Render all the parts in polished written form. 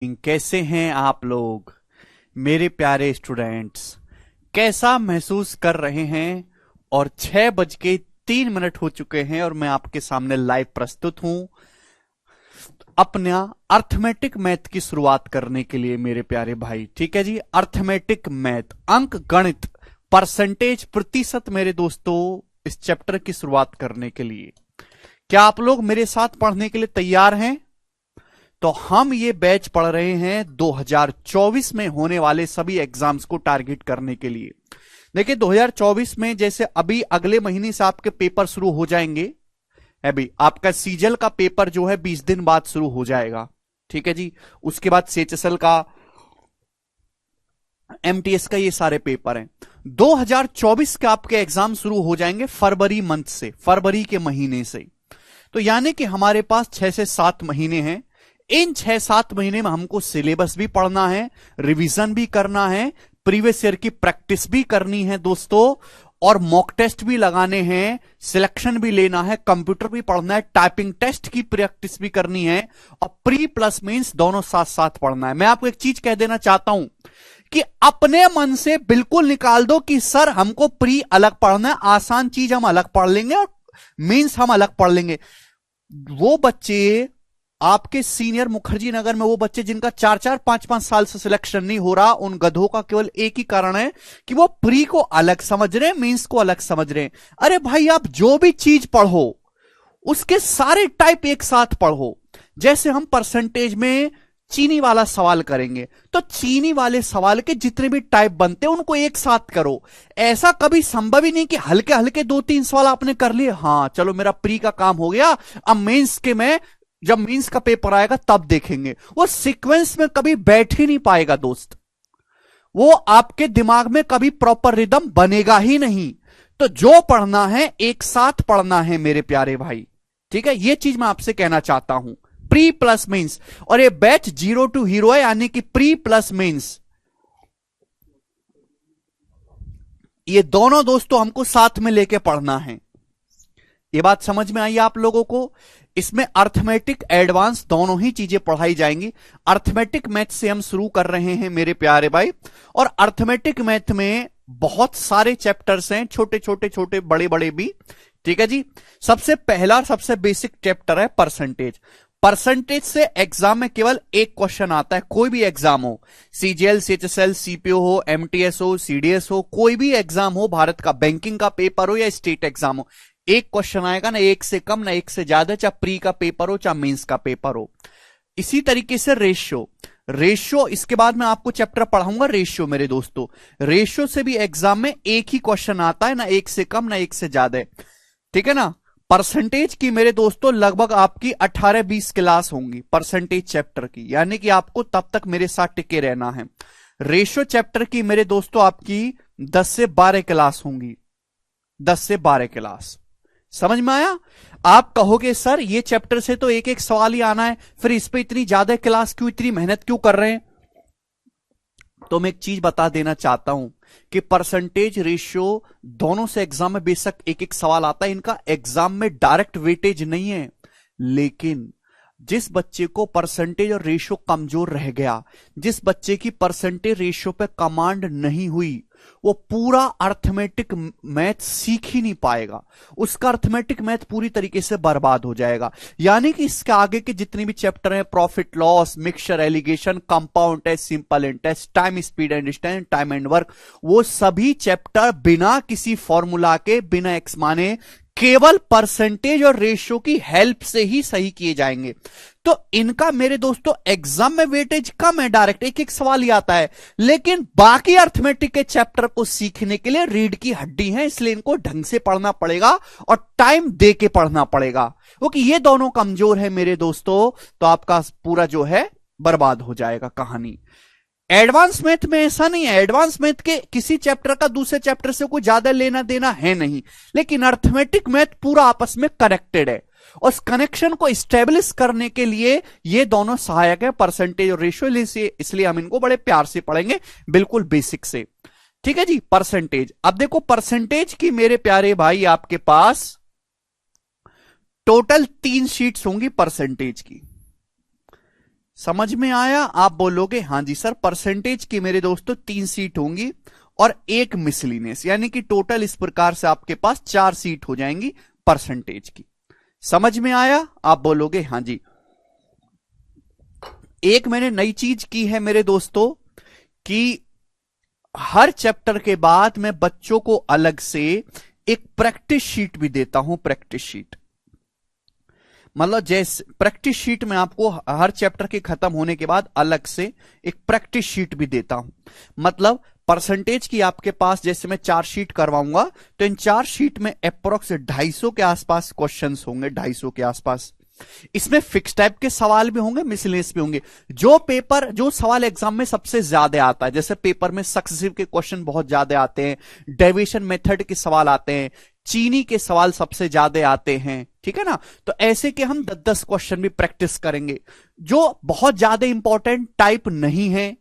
कैसे हैं आप लोग मेरे प्यारे स्टूडेंट्स। कैसा महसूस कर रहे हैं? और 6:03 हो चुके हैं और मैं आपके सामने लाइव प्रस्तुत हूं अपना अर्थमेटिक मैथ की शुरुआत करने के लिए मेरे प्यारे भाई। ठीक है जी, अर्थमेटिक मैथ, अंक गणित, परसेंटेज, प्रतिशत मेरे दोस्तों, इस चैप्टर की शुरुआत करने के लिए क्या आप लोग मेरे साथ पढ़ने के लिए तैयार हैं? तो हम ये बैच पढ़ रहे हैं 2024 में होने वाले सभी एग्जाम्स को टारगेट करने के लिए। देखिए 2024 में जैसे अभी अगले महीने से आपके पेपर शुरू हो जाएंगे। अभी आपका सीजल का पेपर जो है 20 दिन बाद शुरू हो जाएगा। ठीक है जी, उसके बाद सीएचएसएल का, एमटीएस का, ये सारे पेपर हैं। 2024 के आपके एग्जाम शुरू हो जाएंगे फरवरी मंथ से, फरवरी के महीने से। तो यानी कि हमारे पास 6 से 7 महीने हैं। इन 6-7 महीने में हमको सिलेबस भी पढ़ना है, रिवीजन भी करना है, प्रीवियस ईयर की प्रैक्टिस भी करनी है दोस्तों, और मॉक टेस्ट भी लगाने हैं, सिलेक्शन भी लेना है, कंप्यूटर भी पढ़ना है, टाइपिंग टेस्ट की प्रैक्टिस भी करनी है, और प्री प्लस मींस दोनों साथ साथ पढ़ना है। मैं आपको एक चीज कह देना चाहता हूं कि अपने मन से बिल्कुल निकाल दो कि सर हमको प्री अलग पढ़ना है, आसान चीज हम अलग पढ़ लेंगे और मींस हम अलग पढ़ लेंगे। वो बच्चे आपके सीनियर मुखर्जी नगर में, वो बच्चे जिनका 4-4 5-5 साल से सिलेक्शन नहीं हो रहा, उन गधों का केवल एक ही कारण है कि वो प्री को अलग समझ रहे हैं, मींस को अलग समझ रहे हैं। अरे भाई, आप जो भी चीज पढ़ो उसके सारे टाइप एक साथ पढ़ो। जैसे हम परसेंटेज में चीनी वाला सवाल करेंगे तो चीनी वाले सवाल के जितने भी टाइप बनते हैं उनको एक साथ करो। ऐसा कभी संभव ही नहीं कि हल्के हल्के 2-3 सवाल आपने कर लिए, हाँ चलो मेरा प्री का काम हो गया, अब मेंस के मैं जब मींस का पेपर आएगा तब देखेंगे। वो सीक्वेंस में कभी बैठ ही नहीं पाएगा दोस्त, वो आपके दिमाग में कभी प्रॉपर रिदम बनेगा ही नहीं। तो जो पढ़ना है एक साथ पढ़ना है मेरे प्यारे भाई। ठीक है, ये चीज मैं आपसे कहना चाहता हूं। प्री प्लस मींस, और ये बैच 0 टू हीरो है, यानी कि प्री प्लस मींस, ये दोनों दोस्तों हमको साथ में लेके पढ़ना है। ये बात समझ में आई आप लोगों को? इसमें अर्थमेटिक एडवांस दोनों ही चीजें पढ़ाई जाएंगी। अर्थमेटिक मैथ से हम शुरू कर रहे हैं मेरे प्यारे भाई, और अर्थमेटिक मैथ में बहुत सारे चैप्टर्स हैं, छोटे छोटे छोटे बड़े बड़े भी। ठीक है जी, सबसे पहला सबसे बेसिक चैप्टर है परसेंटेज। परसेंटेज से एग्जाम में केवल एक क्वेश्चन आता है, कोई भी एग्जाम हो, सीजीएल, सीएचएसएल, सीपीओ हो, एमटीएस हो, सीडीएस हो, कोई भी एग्जाम हो, भारत का बैंकिंग का पेपर हो या स्टेट एग्जाम हो, एक क्वेश्चन आएगा ना, एक से कम ना एक से ज्यादा, चाहे प्री का पेपर हो चाहे मेंस का पेपर हो। इसी तरीके से रेशियो, रेशियो इसके बाद मैं आपको चैप्टर पढ़ाऊंगा रेशियो मेरे दोस्तों। रेशियो से भी एग्जाम में एक ही क्वेश्चन आता है, ना एक से कम ना एक से ज्यादा। ठीक है ना। परसेंटेज की मेरे दोस्तों लगभग आपकी 18-20 क्लास होंगी परसेंटेज चैप्टर की, यानी कि आपको तब तक मेरे साथ टिके रहना है। रेशियो चैप्टर की मेरे दोस्तों आपकी 10 से 12 क्लास होंगी, 10 से 12 क्लास। समझ में आया? आप कहोगे सर ये चैप्टर से तो एक एक सवाल ही आना है, फिर इस पे इतनी ज्यादा क्लास क्यों, इतनी मेहनत क्यों कर रहे हैं? तो मैं एक चीज बता देना चाहता हूं कि परसेंटेज रेशियो दोनों से एग्जाम में बेशक एक एक सवाल आता है, इनका एग्जाम में डायरेक्ट वेटेज नहीं है, लेकिन जिस बच्चे को परसेंटेज और रेशियो कमजोर रह गया, जिस बच्चे की परसेंटेज रेशियो पे कमांड नहीं हुई, वो पूरा अर्थमेटिक मैथ सीख ही नहीं पाएगा, उसका अर्थमेटिक मैथ पूरी तरीके से बर्बाद हो जाएगा। यानी कि इसके आगे के जितने भी चैप्टर हैं, profit loss, mixture, alligation, compound test, simple interest, time speed and distance, time and work, वो सभी चैप्टर बिना किसी फॉर्मूला के, बिना एक्स माने, केवल परसेंटेज और रेशियो की हेल्प से ही सही किए जाएंगे। तो इनका मेरे दोस्तों एग्जाम में वेटेज कम है, डायरेक्ट एक एक सवाल ही आता है, लेकिन बाकी अर्थमेटिक के चैप्टर को सीखने के लिए रीढ़ की हड्डी है, इसलिए इनको ढंग से पढ़ना पड़ेगा और टाइम दे के पढ़ना पड़ेगा, क्योंकि ये दोनों कमजोर है मेरे दोस्तों, तो आपका पूरा जो है बर्बाद हो जाएगा कहानी। एडवांस मैथ में ऐसा नहीं है, एडवांस मैथ के किसी चैप्टर का दूसरे चैप्टर से कोई ज्यादा लेना देना है नहीं, लेकिन अर्थमेटिक मैथ पूरा आपस में कनेक्टेड है, और उस कनेक्शन को स्टेब्लिश करने के लिए ये दोनों सहायक है, परसेंटेज और रेशियो, इसलिए हम इनको बड़े प्यार से पढ़ेंगे, बिल्कुल बेसिक से। ठीक है जी, परसेंटेज। अब देखो परसेंटेज की मेरे प्यारे भाई आपके पास टोटल 3 शीट्स होंगी परसेंटेज की। समझ में आया? आप बोलोगे हाँ जी सर। परसेंटेज की मेरे दोस्तों 3 सीट होंगी और 1 मिसलिनियस, यानी कि टोटल इस प्रकार से आपके पास 4 सीट हो जाएंगी परसेंटेज की। समझ में आया? आप बोलोगे हाँ जी। एक मैंने नई चीज की है मेरे दोस्तों कि हर चैप्टर के बाद मैं बच्चों को अलग से एक प्रैक्टिस शीट भी देता हूं। प्रैक्टिस शीट मतलब जैसे प्रैक्टिस शीट में आपको हर चैप्टर के खत्म होने के बाद अलग से एक प्रैक्टिस शीट भी देता हूं। मतलब परसेंटेज की आपके पास जैसे मैं 4 शीट करवाऊंगा तो इन 4 शीट में अप्रोक्स 250 के आसपास क्वेश्चंस होंगे, 250 के आसपास। इसमें फिक्स टाइप के सवाल भी होंगे, मिसलेनियस भी होंगे। जो सवाल एग्जाम में सबसे ज्यादा आता है, जैसे पेपर में सक्सेसिव के क्वेश्चन बहुत ज्यादा आते हैं, डेविएशन मेथड के सवाल आते हैं, चीनी के सवाल सबसे ज्यादा आते हैं, ठीक है ना। तो ऐसे के हम 10-10 क्वेश्चन भी प्रैक्टिस करेंगे। जो बहुत ज्यादा इंपॉर्टेंट टाइप नहीं है,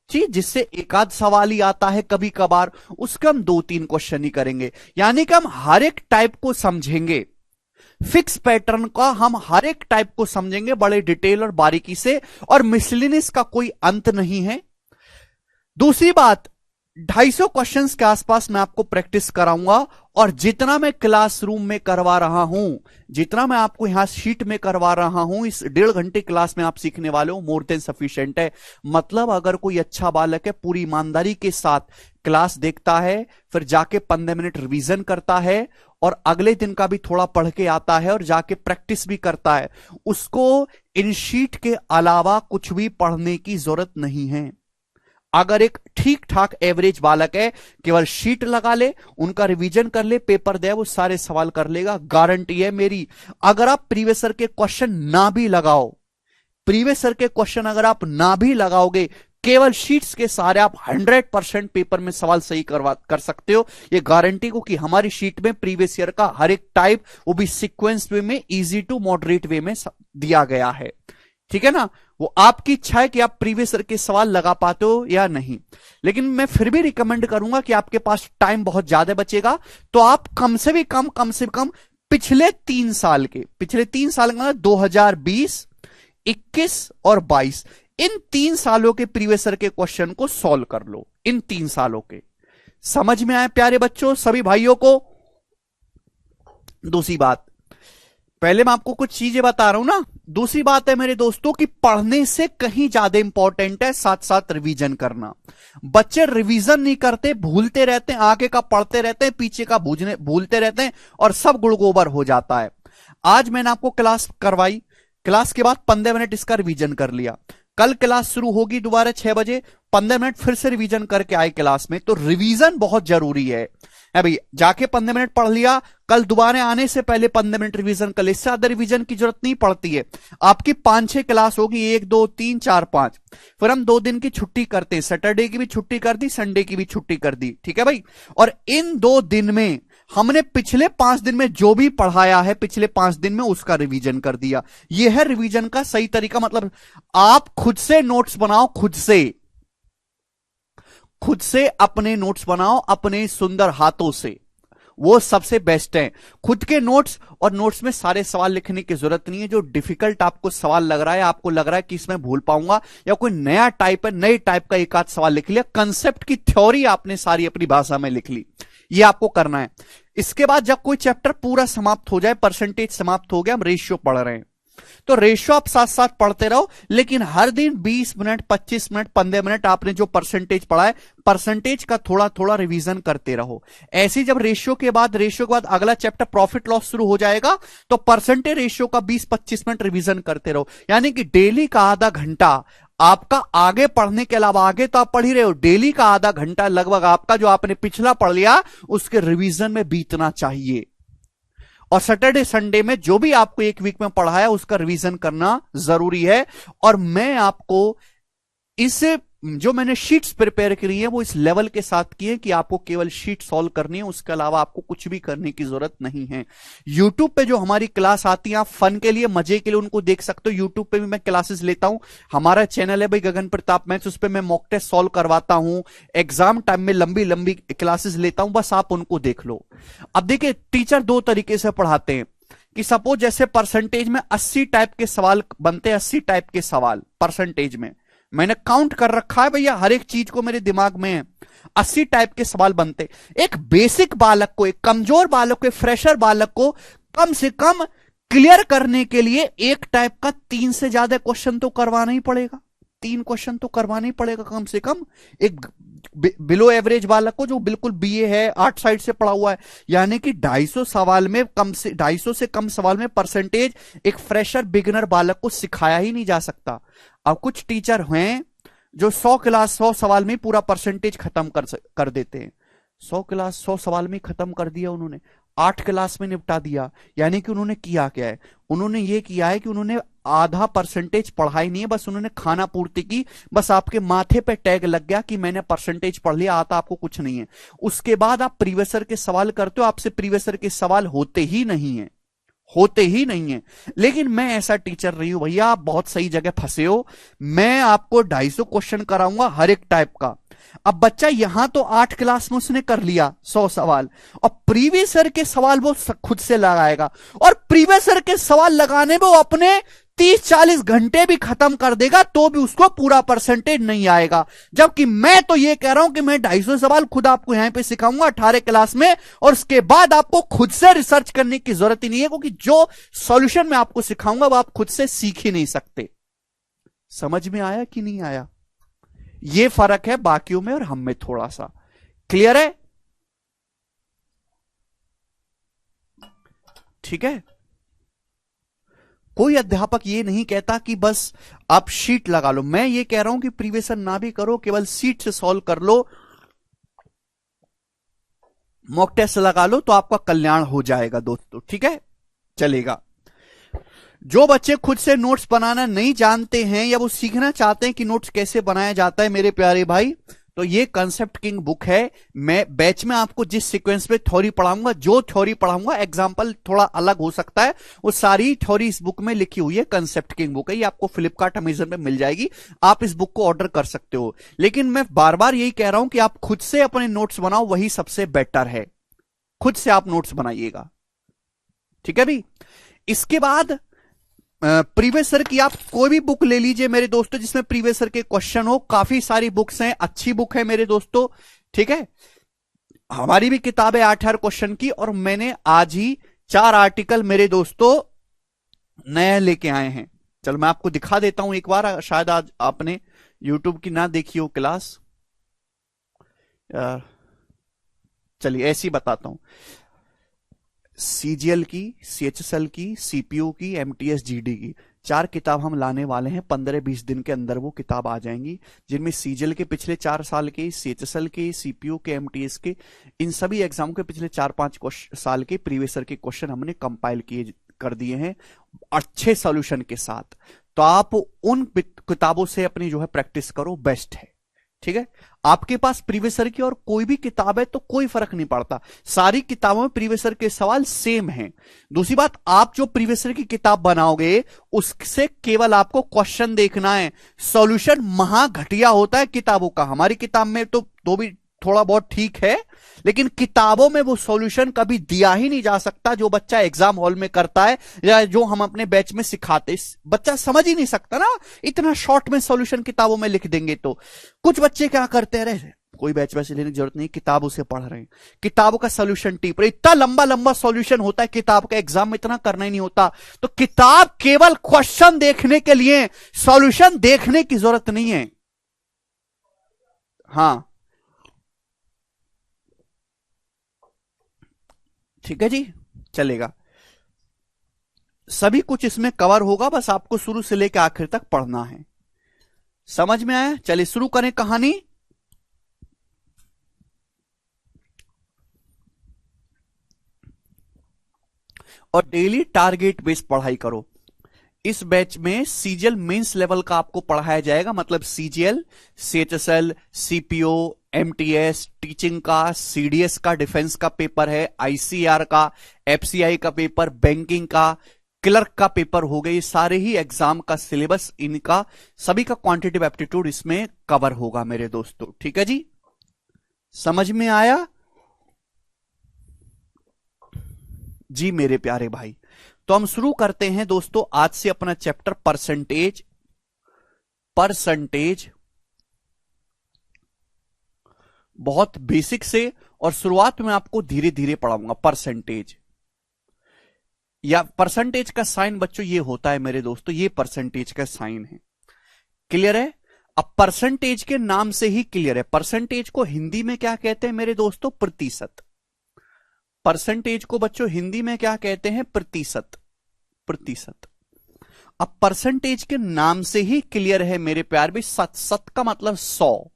जिससे एक आध सवाल ही आता है कभी कभार, उसका हम 2-3 क्वेश्चन ही करेंगे। यानी कि हम हर एक टाइप को समझेंगे, फिक्स पैटर्न का हम हर एक टाइप को समझेंगे बड़े डिटेल और बारीकी से, और मिसलिनियस का कोई अंत नहीं है। दूसरी बात, 250 क्वेश्चंस के आसपास मैं आपको प्रैक्टिस कराऊंगा, और जितना मैं क्लासरूम में करवा रहा हूं, जितना मैं आपको यहां शीट में करवा रहा हूं, इस 1.5 घंटे क्लास में आप सीखने वाले हो, मोर देन सफिशिएंट है। मतलब अगर कोई अच्छा बालक है, पूरी ईमानदारी के साथ क्लास देखता है, फिर जाके 15 मिनट रिवीजन करता है, और अगले दिन का भी थोड़ा पढ़ के आता है, और जाके प्रैक्टिस भी करता है, उसको इन शीट के अलावा कुछ भी पढ़ने की जरूरत नहीं है। अगर एक ठीक ठाक एवरेज बालक है, केवल शीट लगा ले, उनका रिवीजन कर ले, पेपर दे, वो सारे सवाल कर लेगा, गारंटी है मेरी। अगर आप प्रीवियस ईयर के क्वेश्चन ना भी लगाओ, प्रीवियस ईयर के क्वेश्चन अगर आप ना भी लगाओगे, केवल शीट्स के सारे आप 100% पेपर में सवाल सही कर सकते हो, ये गारंटी को, कि हमारी शीट में प्रीवियस ईयर का हर एक टाइप, वो भी सीक्वेंस वे में, इजी टू मॉडरेट वे में दिया गया है, ठीक है ना। वो आपकी इच्छा है कि आप प्रीवियस ईयर के सवाल लगा पाते हो या नहीं, लेकिन मैं फिर भी रिकमेंड करूंगा कि आपके पास टाइम बहुत ज्यादा बचेगा, तो आप कम से कम पिछले 3 साल के, मतलब 2020, 21 और 22, इन 3 सालों के प्रीवियस ईयर के क्वेश्चन को सॉल्व कर लो, इन 3 सालों के। समझ में आए प्यारे बच्चों, सभी भाइयों को? दूसरी बात, पहले मैं आपको कुछ चीजें बता रहा हूं ना, दूसरी बात है मेरे दोस्तों कि पढ़ने से कहीं ज्यादा इंपॉर्टेंट है साथ साथ रिवीजन करना। बच्चे रिवीजन नहीं करते, भूलते रहते हैं, आगे का पढ़ते रहते हैं, पीछे का भूलते रहते हैं, और सब गुड़गोबर हो जाता है। आज मैंने आपको क्लास करवाई, क्लास के बाद 15 मिनट इसका रिवीजन कर लिया, कल क्लास शुरू होगी दोबारा 6 बजे, 15 मिनट फिर से रिवीजन करके आए क्लास में। तो रिवीजन बहुत जरूरी है भाई। जाके 15 मिनट पढ़ लिया, कल दोबारा आने से पहले 15 मिनट रिवीजन कर ले, इससे ज्यादा रिवीजन की जरूरत नहीं पड़ती है। आपकी 5-6 क्लास होगी, 1 2 3 4 5, फिर हम 2 दिन की छुट्टी करते हैं, सैटरडे की भी छुट्टी कर दी, संडे की भी छुट्टी कर दी, ठीक है भाई। और इन 2 दिन में हमने पिछले 5 दिन में जो भी पढ़ाया है, पिछले 5 दिन में उसका रिवीजन कर दिया। यह है रिवीजन का सही तरीका। मतलब आप खुद से नोट्स बनाओ, खुद से अपने नोट्स बनाओ, अपने सुंदर हाथों से, वो सबसे बेस्ट है। खुद के नोट्स, और नोट्स में सारे सवाल लिखने की जरूरत नहीं है। जो डिफिकल्ट आपको सवाल लग रहा है, आपको लग रहा है कि इसमें भूल पाऊंगा, या कोई नया टाइप है, नए टाइप का एक आध सवाल लिख लिया, कंसेप्ट की थ्योरी आपने सारी अपनी भाषा में लिख ली, ये आपको करना है। इसके बाद जब कोई चैप्टर पूरा समाप्त हो जाए, परसेंटेज समाप्त हो गया, हम रेशियो पढ़ रहे हैं, तो रेशियो आप साथ साथ पढ़ते रहो, लेकिन हर दिन 20 मिनट, 25 मिनट, 15 मिनट आपने जो परसेंटेज पढ़ा है, परसेंटेज का थोड़ा थोड़ा रिवीजन करते रहो। ऐसी जब रेशियो के बाद अगला चैप्टर प्रॉफिट लॉस शुरू हो जाएगा, तो परसेंटेज रेशियो का 20-25 मिनट रिवीजन करते रहो। यानी कि डेली का आधा घंटा आपका आगे पढ़ने के अलावा, आगे तो आप पढ़ ही रहे हो, डेली का आधा घंटा लगभग आपका जो आपने पिछला पढ़ लिया उसके रिवीजन में बीतना चाहिए। और सैटरडे संडे में जो भी आपको एक वीक में पढ़ा है उसका रिवीजन करना जरूरी है। और मैं आपको इस जो मैंने शीट्स प्रिपेयर करी है वो इस लेवल के साथ की है कि आपको केवल शीट सॉल्व करनी है, उसके अलावा आपको कुछ भी करने की जरूरत नहीं है। यूट्यूब पे जो हमारी क्लास आती है, आप फन के लिए, मजे के लिए उनको देख सकते हो। यूट्यूब पे भी मैं क्लासेस लेता हूं, हमारा चैनल है भाई गगन प्रताप मैथ्स, उस पर मैं मॉक टेस्ट सॉल्व करवाता हूं, एग्जाम टाइम में लंबी लंबी क्लासेस लेता हूं, बस आप उनको देख लो। अब देखिए, टीचर 2 तरीके से पढ़ाते हैं। कि सपोज जैसे परसेंटेज में 80 टाइप के सवाल बनते, 80 टाइप के सवाल परसेंटेज में, मैंने काउंट कर रखा है भैया, हर एक चीज को मेरे दिमाग में है, 80 टाइप के सवाल बनते। एक बेसिक बालक को, एक कमजोर बालक को, एक फ्रेशर बालक को कम से कम क्लियर करने के लिए एक टाइप का 3 से ज्यादा क्वेश्चन तो करवाना ही पड़ेगा, 3 क्वेश्चन तो करवाना ही पड़ेगा कम से कम। एक बिलो एवरेज बालक को, जो बिल्कुल बीए है, 8 साइड से पढ़ा हुआ है, यानी कि 250 सवाल में कम से 250 से कम सवाल में परसेंटेज एक फ्रेशर बिगिनर बालक को सिखाया ही नहीं जा सकता। अब कुछ टीचर हैं जो 100 सवाल में पूरा परसेंटेज खत्म कर देते हैं। 100 सवाल में खत्म कर दिया उन्होंने, 8 क्लास में निपटा दिया। यानी कि उन्होंने किया क्या है, उन्होंने ये किया है कि उन्होंने आधा परसेंटेज पढ़ाई नहीं है, बस उन्होंने खाना पूर्ति की, बस आपके माथे पे टैग लग गया कि मैंने परसेंटेज पढ़ लिया, आता आपको कुछ नहीं है। उसके बाद आप प्रीवियसर के सवाल करते हो, आपसे प्रीवियसर के सवाल होते ही नहीं है, होते ही नहीं है। लेकिन मैं ऐसा टीचर नहीं हूं भैया, आप बहुत सही जगह फंसे हो। मैं आपको 250 क्वेश्चन कराऊंगा हर एक टाइप का। अब बच्चा यहां तो 8 क्लास में उसने कर लिया 100 सवाल, और प्रीवियसर के सवाल वो खुद से लगाएगा, और प्रीवियसर के सवाल लगाने में वो अपने 30-40 घंटे भी खत्म कर देगा, तो भी उसको पूरा परसेंटेज नहीं आएगा। जबकि मैं तो ये कह रहा हूं कि मैं 250 सवाल खुद आपको यहां पे सिखाऊंगा 18 क्लास में, और उसके बाद आपको खुद से रिसर्च करने की जरूरत ही नहीं है, क्योंकि जो सॉल्यूशन मैं आपको सिखाऊंगा वो आप खुद से सीख ही नहीं सकते। समझ में आया कि नहीं आया? ये फर्क है बाकियों में और हम में थोड़ा सा। क्लियर है? ठीक है। कोई अध्यापक ये नहीं कहता कि बस आप शीट लगा लो, मैं ये कह रहा हूं कि प्रीवियसन ना भी करो, केवल शीट से सॉल्व कर लो, मॉक टेस्ट लगा लो, तो आपका कल्याण हो जाएगा दोस्तों। ठीक है, चलेगा। जो बच्चे खुद से नोट्स बनाना नहीं जानते हैं या वो सीखना चाहते हैं कि नोट्स कैसे बनाया जाता है, मेरे प्यारे भाई, तो ये कंसेप्ट किंग बुक है। मैं बैच में आपको जिस सीक्वेंस में थ्योरी पढ़ाऊंगा, जो थ्योरी पढ़ाऊंगा, एग्जांपल थोड़ा अलग हो सकता है, वो सारी थ्योरी इस बुक में लिखी हुई है। कंसेप्ट किंग बुक है, ये आपको फ्लिपकार्ट अमेजन में मिल जाएगी, आप इस बुक को ऑर्डर कर सकते हो। लेकिन मैं बार बार यही कह रहा हूं कि आप खुद से अपने नोट्स बनाओ, वही सबसे बेटर है। खुद से आप नोट्स बनाइएगा। ठीक है भी। इसके बाद प्रीवियस सर की आप कोई भी बुक ले लीजिए मेरे दोस्तों, जिसमें प्रीवियस सर के क्वेश्चन हो। काफी सारी बुक्स हैं, अच्छी बुक है मेरे दोस्तों। ठीक है, हमारी भी किताब है 8 क्वेश्चन की, और मैंने आज ही 4 आर्टिकल मेरे दोस्तों नए लेके आए हैं। चलो मैं आपको दिखा देता हूं एक बार, शायद आज आपने यूट्यूब की ना देखी हो क्लास। चलिए ऐसे ही बताता हूं। सीजीएल की, सीएचएसएल की, सीपीयू की, एमटीएस जीडी की 4 किताब हम लाने वाले हैं। 15-20 दिन के अंदर वो किताब आ जाएंगी, जिनमें सीजीएल के पिछले 4 साल के, सीएचएसएल के, सीपीयू के, एमटीएस के, इन सभी एग्जाम के पिछले 4-5 साल के प्रीवियस ईयर के क्वेश्चन हमने कंपाइल किए कर दिए हैं अच्छे सॉल्यूशन के साथ। तो आप उन किताबों से अपनी जो है प्रैक्टिस करो, बेस्ट है। ठीक है, आपके पास प्रीवियस ईयर की और कोई भी किताब है तो कोई फर्क नहीं पड़ता, सारी किताबों में प्रीवियस ईयर के सवाल सेम हैं। दूसरी बात, आप जो प्रीवियस ईयर की किताब बनाओगे उससे केवल आपको क्वेश्चन देखना है, सॉल्यूशन महा घटिया होता है किताबों का। हमारी किताब में तो भी थोड़ा बहुत ठीक है, लेकिन किताबों में वो सॉल्यूशन कभी दिया ही नहीं जा सकता जो बच्चा एग्जाम हॉल में करता है या जो हम अपने बैच में सिखाते। बच्चा समझ ही नहीं सकता ना, इतना शॉर्ट में सॉल्यूशन किताबों में लिख देंगे। तो कुछ बच्चे क्या करते रहे, कोई बैच वैसे लेने की जरूरत नहीं, किताबों से पढ़ रहे हैं, किताबों का सॉल्यूशन टिप रहे, इतना लंबा लंबा सॉल्यूशन होता है किताब का, एग्जाम में इतना करना ही नहीं होता। तो किताब केवल क्वेश्चन देखने के लिए, सॉल्यूशन देखने की जरूरत नहीं है। हाँ ठीक है जी, चलेगा। सभी कुछ इसमें कवर होगा, बस आपको शुरू से लेकर आखिर तक पढ़ना है। समझ में आया? चलिए शुरू करें कहानी। और डेली टारगेट बेस्ड पढ़ाई करो। इस बैच में सीजीएल मेंस लेवल का आपको पढ़ाया जाएगा, मतलब CGL, CHSL, CPO, MTS, teaching का, सीडीएस का, डिफेंस का पेपर है, आईसीआर का, एफसीआई का पेपर, बैंकिंग का, क्लर्क का पेपर हो गए। सारे ही एग्जाम का सिलेबस, इनका सभी का क्वांटिटेटिव एप्टीट्यूड इसमें कवर होगा मेरे दोस्तों। ठीक है जी, समझ में आया जी मेरे प्यारे भाई? तो हम शुरू करते हैं दोस्तों आज से अपना चैप्टर परसेंटेज। बहुत बेसिक से, और शुरुआत में आपको धीरे धीरे पढ़ाऊंगा। परसेंटेज या परसेंटेज का साइन बच्चों ये होता है मेरे दोस्तों, ये परसेंटेज का साइन है। क्लियर है? अब परसेंटेज के नाम से ही क्लियर है। परसेंटेज को हिंदी में क्या कहते हैं मेरे दोस्तों? प्रतिशत। परसेंटेज को बच्चों हिंदी में क्या कहते हैं? प्रतिशत। अब परसेंटेज के नाम से ही क्लियर है मेरे प्यार भी। सत का मतलब 100,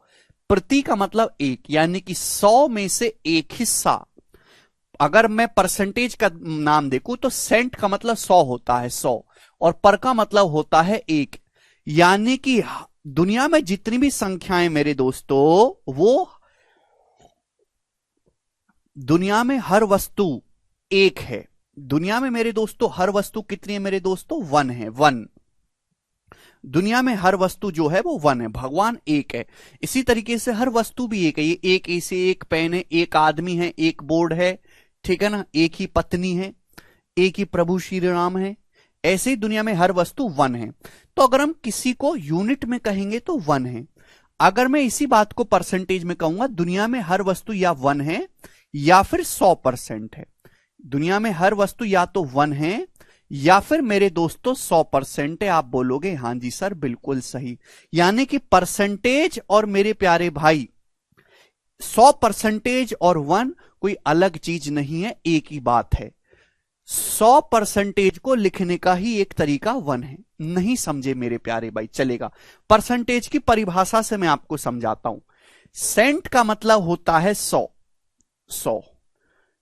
प्रति का मतलब एक, यानी कि 100 में से एक हिस्सा। अगर मैं परसेंटेज का नाम देखूं तो सेंट का मतलब 100 होता है, 100, और पर का मतलब होता है एक। यानी कि दुनिया में जितनी भी संख्याएं मेरे दोस्तों, वो दुनिया में हर वस्तु एक है। दुनिया में मेरे दोस्तों हर वस्तु कितनी है मेरे दोस्तों? 1 है, 1। दुनिया में हर वस्तु जो है वो 1 है। भगवान एक है। इसी तरीके से हर वस्तु भी एक है। ये एक ऐसे एक पेन है, एक आदमी है, एक बोर्ड है, ठीक है ना, एक ही पत्नी है, एक ही प्रभु श्री राम है। ऐसे ही दुनिया में हर वस्तु 1 है। तो अगर हम किसी को यूनिट में कहेंगे तो 1 है। अगर मैं इसी बात को परसेंटेज में कहूंगा, दुनिया में हर वस्तु या 1 है या फिर 100% है। दुनिया में हर वस्तु या तो 1 है या फिर मेरे दोस्तों 100% है। आप बोलोगे हां जी सर बिल्कुल सही। यानी कि परसेंटेज और मेरे प्यारे भाई 100% और 1 कोई अलग चीज नहीं है, एक ही बात है। 100% को लिखने का ही एक तरीका 1 है। नहीं समझे मेरे प्यारे भाई? चलेगा। परसेंटेज की परिभाषा से मैं आपको समझाता हूं। सेंट का मतलब होता है 100।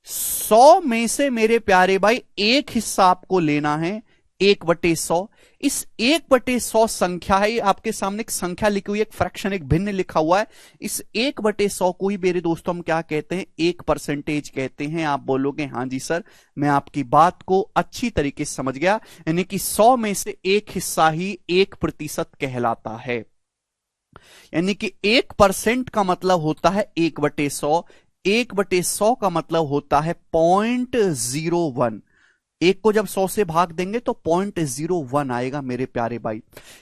100 में से मेरे प्यारे भाई एक हिस्सा आपको लेना है, 1/100। इस 1/100 संख्या है, आपके सामने एक संख्या लिखी हुई है, एक फ्रैक्शन, एक भिन्न लिखा हुआ है। इस 1/100 को ही मेरे दोस्तों हम क्या कहते हैं? 1% कहते हैं। आप बोलोगे हां जी सर, मैं आपकी बात को अच्छी तरीके से समझ गया। यानी कि 100 में से एक हिस्सा ही 1% कहलाता है। यानी कि 1% का मतलब होता है 1/100। 1/100 का मतलब होता है 0.01। एक को जब 100 से भाग देंगे तो 0.01 आएगा मेरे प्यारे भाई।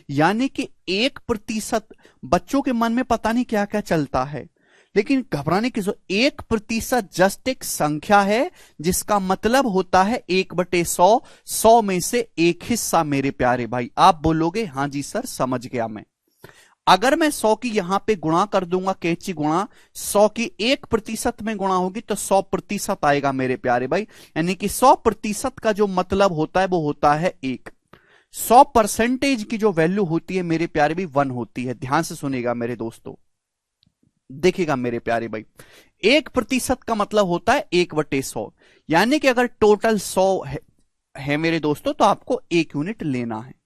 यानी कि 1%, बच्चों के मन में पता नहीं क्या क्या चलता है, लेकिन घबराने की 1% जस्ट एक संख्या है, जिसका मतलब होता है 1/100। 100 में से एक हिस्सा मेरे प्यारे भाई। आप बोलोगे हां जी सर समझ गया मैं। अगर मैं 100 की यहां पे गुणा कर दूंगा, कैंची गुणा, 100 की 1% में गुणा होगी तो 100% आएगा मेरे प्यारे भाई। यानी कि 100% का जो मतलब होता है वो होता है 1। 100% की जो वैल्यू होती है मेरे प्यारे भाई 1 होती है। ध्यान से सुनेगा मेरे दोस्तों, देखिएगा मेरे प्यारे भाई। 1% का मतलब होता है 1/100। यानी कि अगर टोटल 100 है मेरे दोस्तों, तो आपको 1 यूनिट लेना है।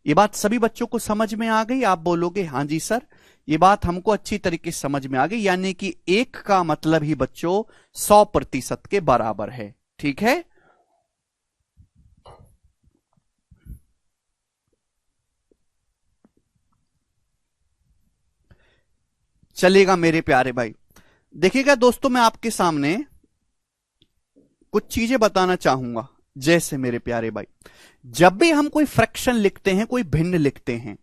ये बात सभी बच्चों को समझ में आ गई? आप बोलोगे हां जी सर, ये बात हमको अच्छी तरीके से समझ में आ गई। यानी कि 1 का मतलब ही बच्चों 100% के बराबर है। ठीक है? चलेगा मेरे प्यारे भाई। देखिएगा दोस्तों, मैं आपके सामने कुछ चीजें बताना चाहूंगा। जैसे मेरे प्यारे भाई, जब भी हम कोई फ्रैक्शन लिखते हैं, कोई भिन्न लिखते हैं,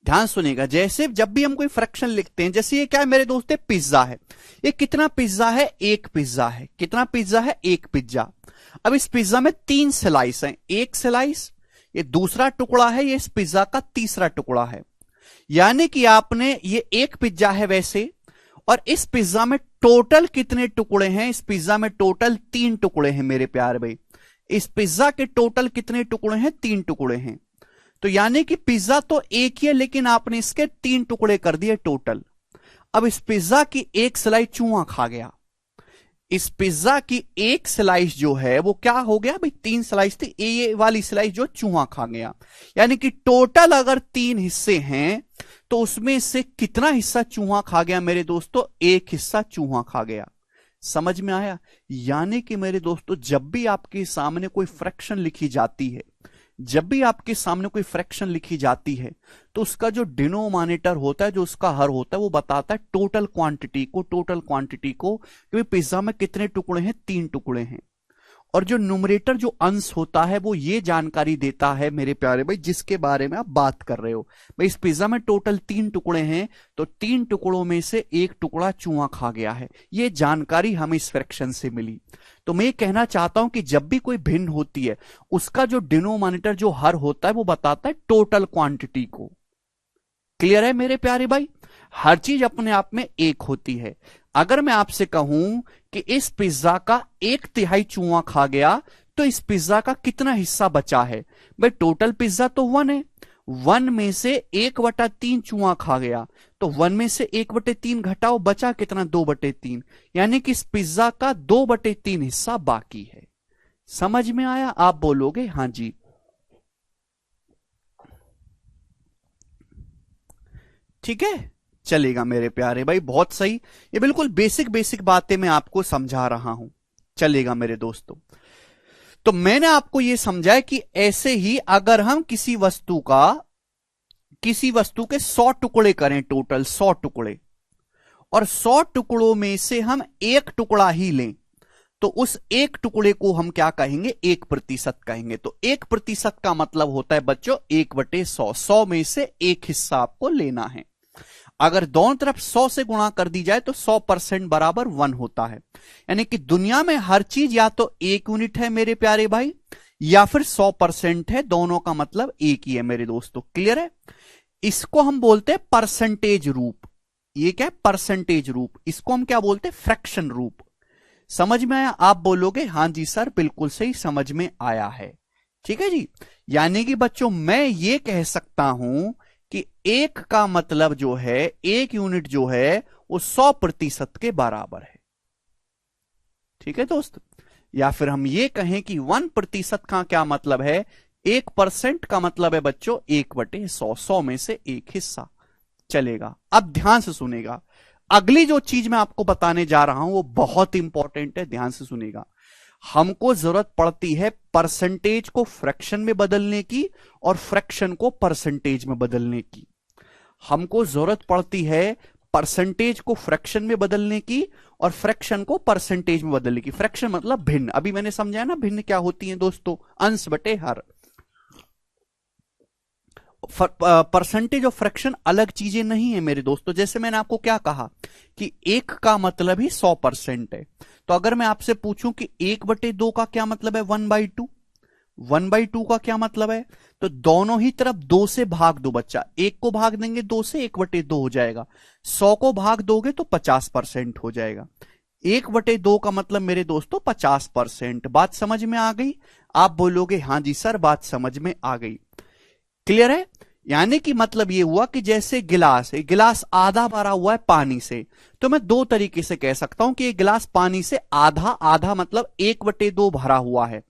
ध्यान सुनिएगा। जैसे जब भी हम कोई फ्रैक्शन लिखते हैं, जैसे ये क्या है मेरे दोस्त? पिज्जा है। ये कितना पिज्जा है? 1 पिज्जा है। कितना पिज्जा है? 1 पिज्जा। अब इस पिज्जा में 3 स्लाइस हैं। 1 स्लाइस, ये दूसरा टुकड़ा है, ये इस पिज्जा का तीसरा टुकड़ा है। यानी कि आपने, ये 1 पिज्जा है वैसे, और इस पिज्जा में टोटल कितने टुकड़े हैं? इस पिज्जा में टोटल 3 टुकड़े हैं मेरे प्यारे भाई। इस पिज्जा के टोटल कितने टुकड़े हैं? 3 टुकड़े हैं। तो यानी कि पिज्जा तो एक ही है, लेकिन आपने इसके 3 टुकड़े कर दिए टोटल। अब इस पिज्जा की 1 स्लाइस चूहा खा गया। इस पिज्जा की 1 स्लाइस जो है वो क्या हो गया भाई? 3 स्लाइस थी, ये वाली स्लाइस जो चूहा खा गया। यानी कि टोटल अगर 3 हिस्से हैं तो उसमें से कितना हिस्सा चूहा खा गया मेरे दोस्तों? 1 हिस्सा चूहा खा गया। समझ में आया? यानी कि मेरे दोस्तों, जब भी आपके सामने कोई फ्रैक्शन लिखी जाती है, जब भी आपके सामने कोई फ्रैक्शन लिखी जाती है, तो उसका जो डिनोमिनेटर होता है, जो उसका हर होता है, वो बताता है टोटल क्वांटिटी को कि पिज्जा में कितने टुकड़े हैं? 3 टुकड़े हैं। और जो न्यूमरेटर जो अंश होता है वो ये जानकारी देता है मेरे प्यारे भाई जिसके बारे में आप बात कर रहे हो। भाई इस पिज्जा में टोटल 3 टुकड़े हैं, तो 3 टुकड़ों में से 1 टुकड़ा चूहा खा गया है, ये जानकारी हमें इस फ्रैक्शन से मिली। तो मैं ये कहना चाहता हूं कि जब भी कोई भिन्न होती है उसका जो डिनोमिनेटर जो हर होता है वो बताता है टोटल क्वांटिटी को। क्लियर है मेरे प्यारे भाई? हर चीज अपने आप में एक होती है। अगर मैं आपसे कहूं कि इस पिज्जा का 1/3 चूहा खा गया तो इस पिज्जा का कितना हिस्सा बचा है? भाई टोटल पिज्जा तो 1 है, 1 में से 1/3 चूहा खा गया, तो 1 में से 1/3 घटाओ, बचा कितना? 2/3, यानी कि इस पिज्जा का 2/3 हिस्सा बाकी है। समझ में आया? आप बोलोगे हां जी। ठीक है, चलेगा मेरे प्यारे भाई, बहुत सही। ये बिल्कुल बेसिक बेसिक बातें मैं आपको समझा रहा हूं, चलेगा मेरे दोस्तों। तो मैंने आपको यह समझाया कि ऐसे ही अगर हम किसी वस्तु के 100 टुकड़े करें, टोटल 100 टुकड़े, और 100 टुकड़ों में से हम 1 टुकड़ा ही लें, तो उस 1 टुकड़े को हम क्या कहेंगे? 1% कहेंगे। तो 1% का मतलब होता है बच्चों 1/100, 100 में से 1 हिस्सा आपको लेना है। अगर दोनों तरफ 100 से गुणा कर दी जाए तो 100% बराबर 1 होता है। यानी कि दुनिया में हर चीज या तो 1 यूनिट है मेरे प्यारे भाई, या फिर 100% है, दोनों का मतलब एक ही है मेरे दोस्तों। क्लियर है? इसको हम बोलते हैं परसेंटेज रूप। ये क्या है? परसेंटेज रूप। इसको हम क्या बोलते हैं? फ्रैक्शन रूप। समझ में आया? आप बोलोगे हां जी सर, बिल्कुल सही, समझ में आया है। ठीक है जी। यानी कि बच्चों मैं ये कह सकता हूं कि 1 का मतलब जो है, 1 यूनिट जो है वो 100% के बराबर है। ठीक है दोस्त? या फिर हम ये कहें कि 1% का क्या मतलब है? 1% का मतलब है बच्चों 1/100, 100 में से 1 हिस्सा। चलेगा। अब ध्यान से सुनेगा, अगली जो चीज मैं आपको बताने जा रहा हूं वो बहुत इंपॉर्टेंट है, ध्यान से सुनेगा। हमको जरूरत पड़ती है परसेंटेज को फ्रैक्शन में बदलने की और फ्रैक्शन को परसेंटेज में बदलने की। हमको जरूरत पड़ती है परसेंटेज को फ्रैक्शन में बदलने की और फ्रैक्शन को परसेंटेज में बदलने की। फ्रैक्शन मतलब भिन्न, अभी मैंने समझाया ना भिन्न क्या होती है दोस्तों? अंश बटे हर। परसेंटेज और फ्रैक्शन अलग चीजें नहीं है मेरे दोस्तों। जैसे मैंने आपको क्या कहा कि 1 का मतलब ही 100% है, तो अगर मैं आपसे पूछूं कि 1/2 का क्या मतलब है? 1/2। 1/2 का क्या मतलब है? तो दोनों ही तरफ 2 से भाग दो बच्चा। 1 को भाग देंगे 2 से, 1/2 हो जाएगा। 100 को भाग दोगे तो 50% हो जाएगा। 1/2 का मतलब मेरे दोस्तों 50%। बात समझ में आ गई? आप बोलोगे हां जी सर, बात समझ में आ गई। क्लियर है? यानी कि मतलब यह हुआ कि जैसे गिलास है, गिलास आधा भरा हुआ है पानी से, तो मैं 2 तरीके से कह सकता हूं कि ये गिलास पानी से आधा, आधा मतलब 1/2 भरा हुआ है,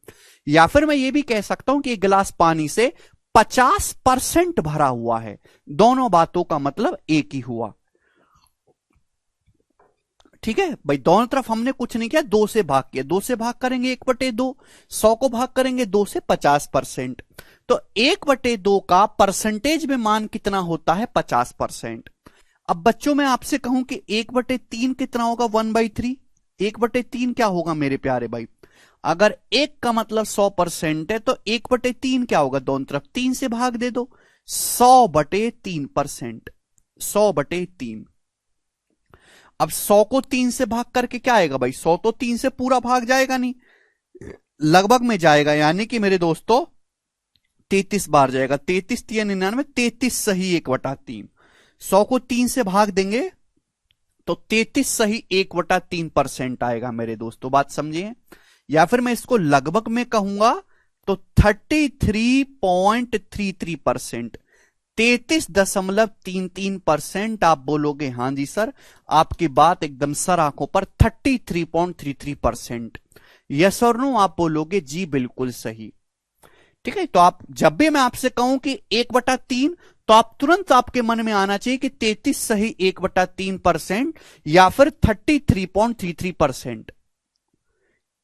या फिर मैं ये भी कह सकता हूं कि ये गिलास पानी से 50% भरा हुआ है। दोनों बातों का मतलब एक ही हुआ। ठीक है भाई, दोनों तरफ हमने कुछ नहीं किया, 2 से भाग किया। 2 से भाग करेंगे 1/2, 100 को भाग करेंगे 2 से, 50%। तो 1/2 का परसेंटेज में मान कितना होता है? 50%। अब बच्चों मैं आपसे कहूं कि 1/3 कितना होगा? 1/3। 1/3 क्या होगा मेरे प्यारे भाई? अगर 1 का मतलब 100% है तो 1/3 क्या होगा? दोनों तरफ 3 से भाग दे दो, 100/3%। 100/3। अब 100 को 3 से भाग करके क्या आएगा भाई? 100 तो 3 से पूरा भाग जाएगा नहीं, लगभग में जाएगा, यानी कि मेरे दोस्तों 33 बार जाएगा। 33 3 99, 33 सही 1/3। 100 को 3 से भाग देंगे तो 33 सही 1/3% आएगा मेरे दोस्तों। बात समझिए? या फिर मैं इसको लगभग में कहूंगा तो 33.33%। 33.33%। आप बोलोगे हां जी सर, आपकी बात एकदम सर आंखों पर, 33.33%। यस और नो? आप बोलोगे जी बिल्कुल सही। ठीक है, तो आप जब भी मैं आपसे कहूं कि 1/3, तो आप तुरंत आपके मन में आना चाहिए कि 33 सही 1/3% या फिर 33.33%।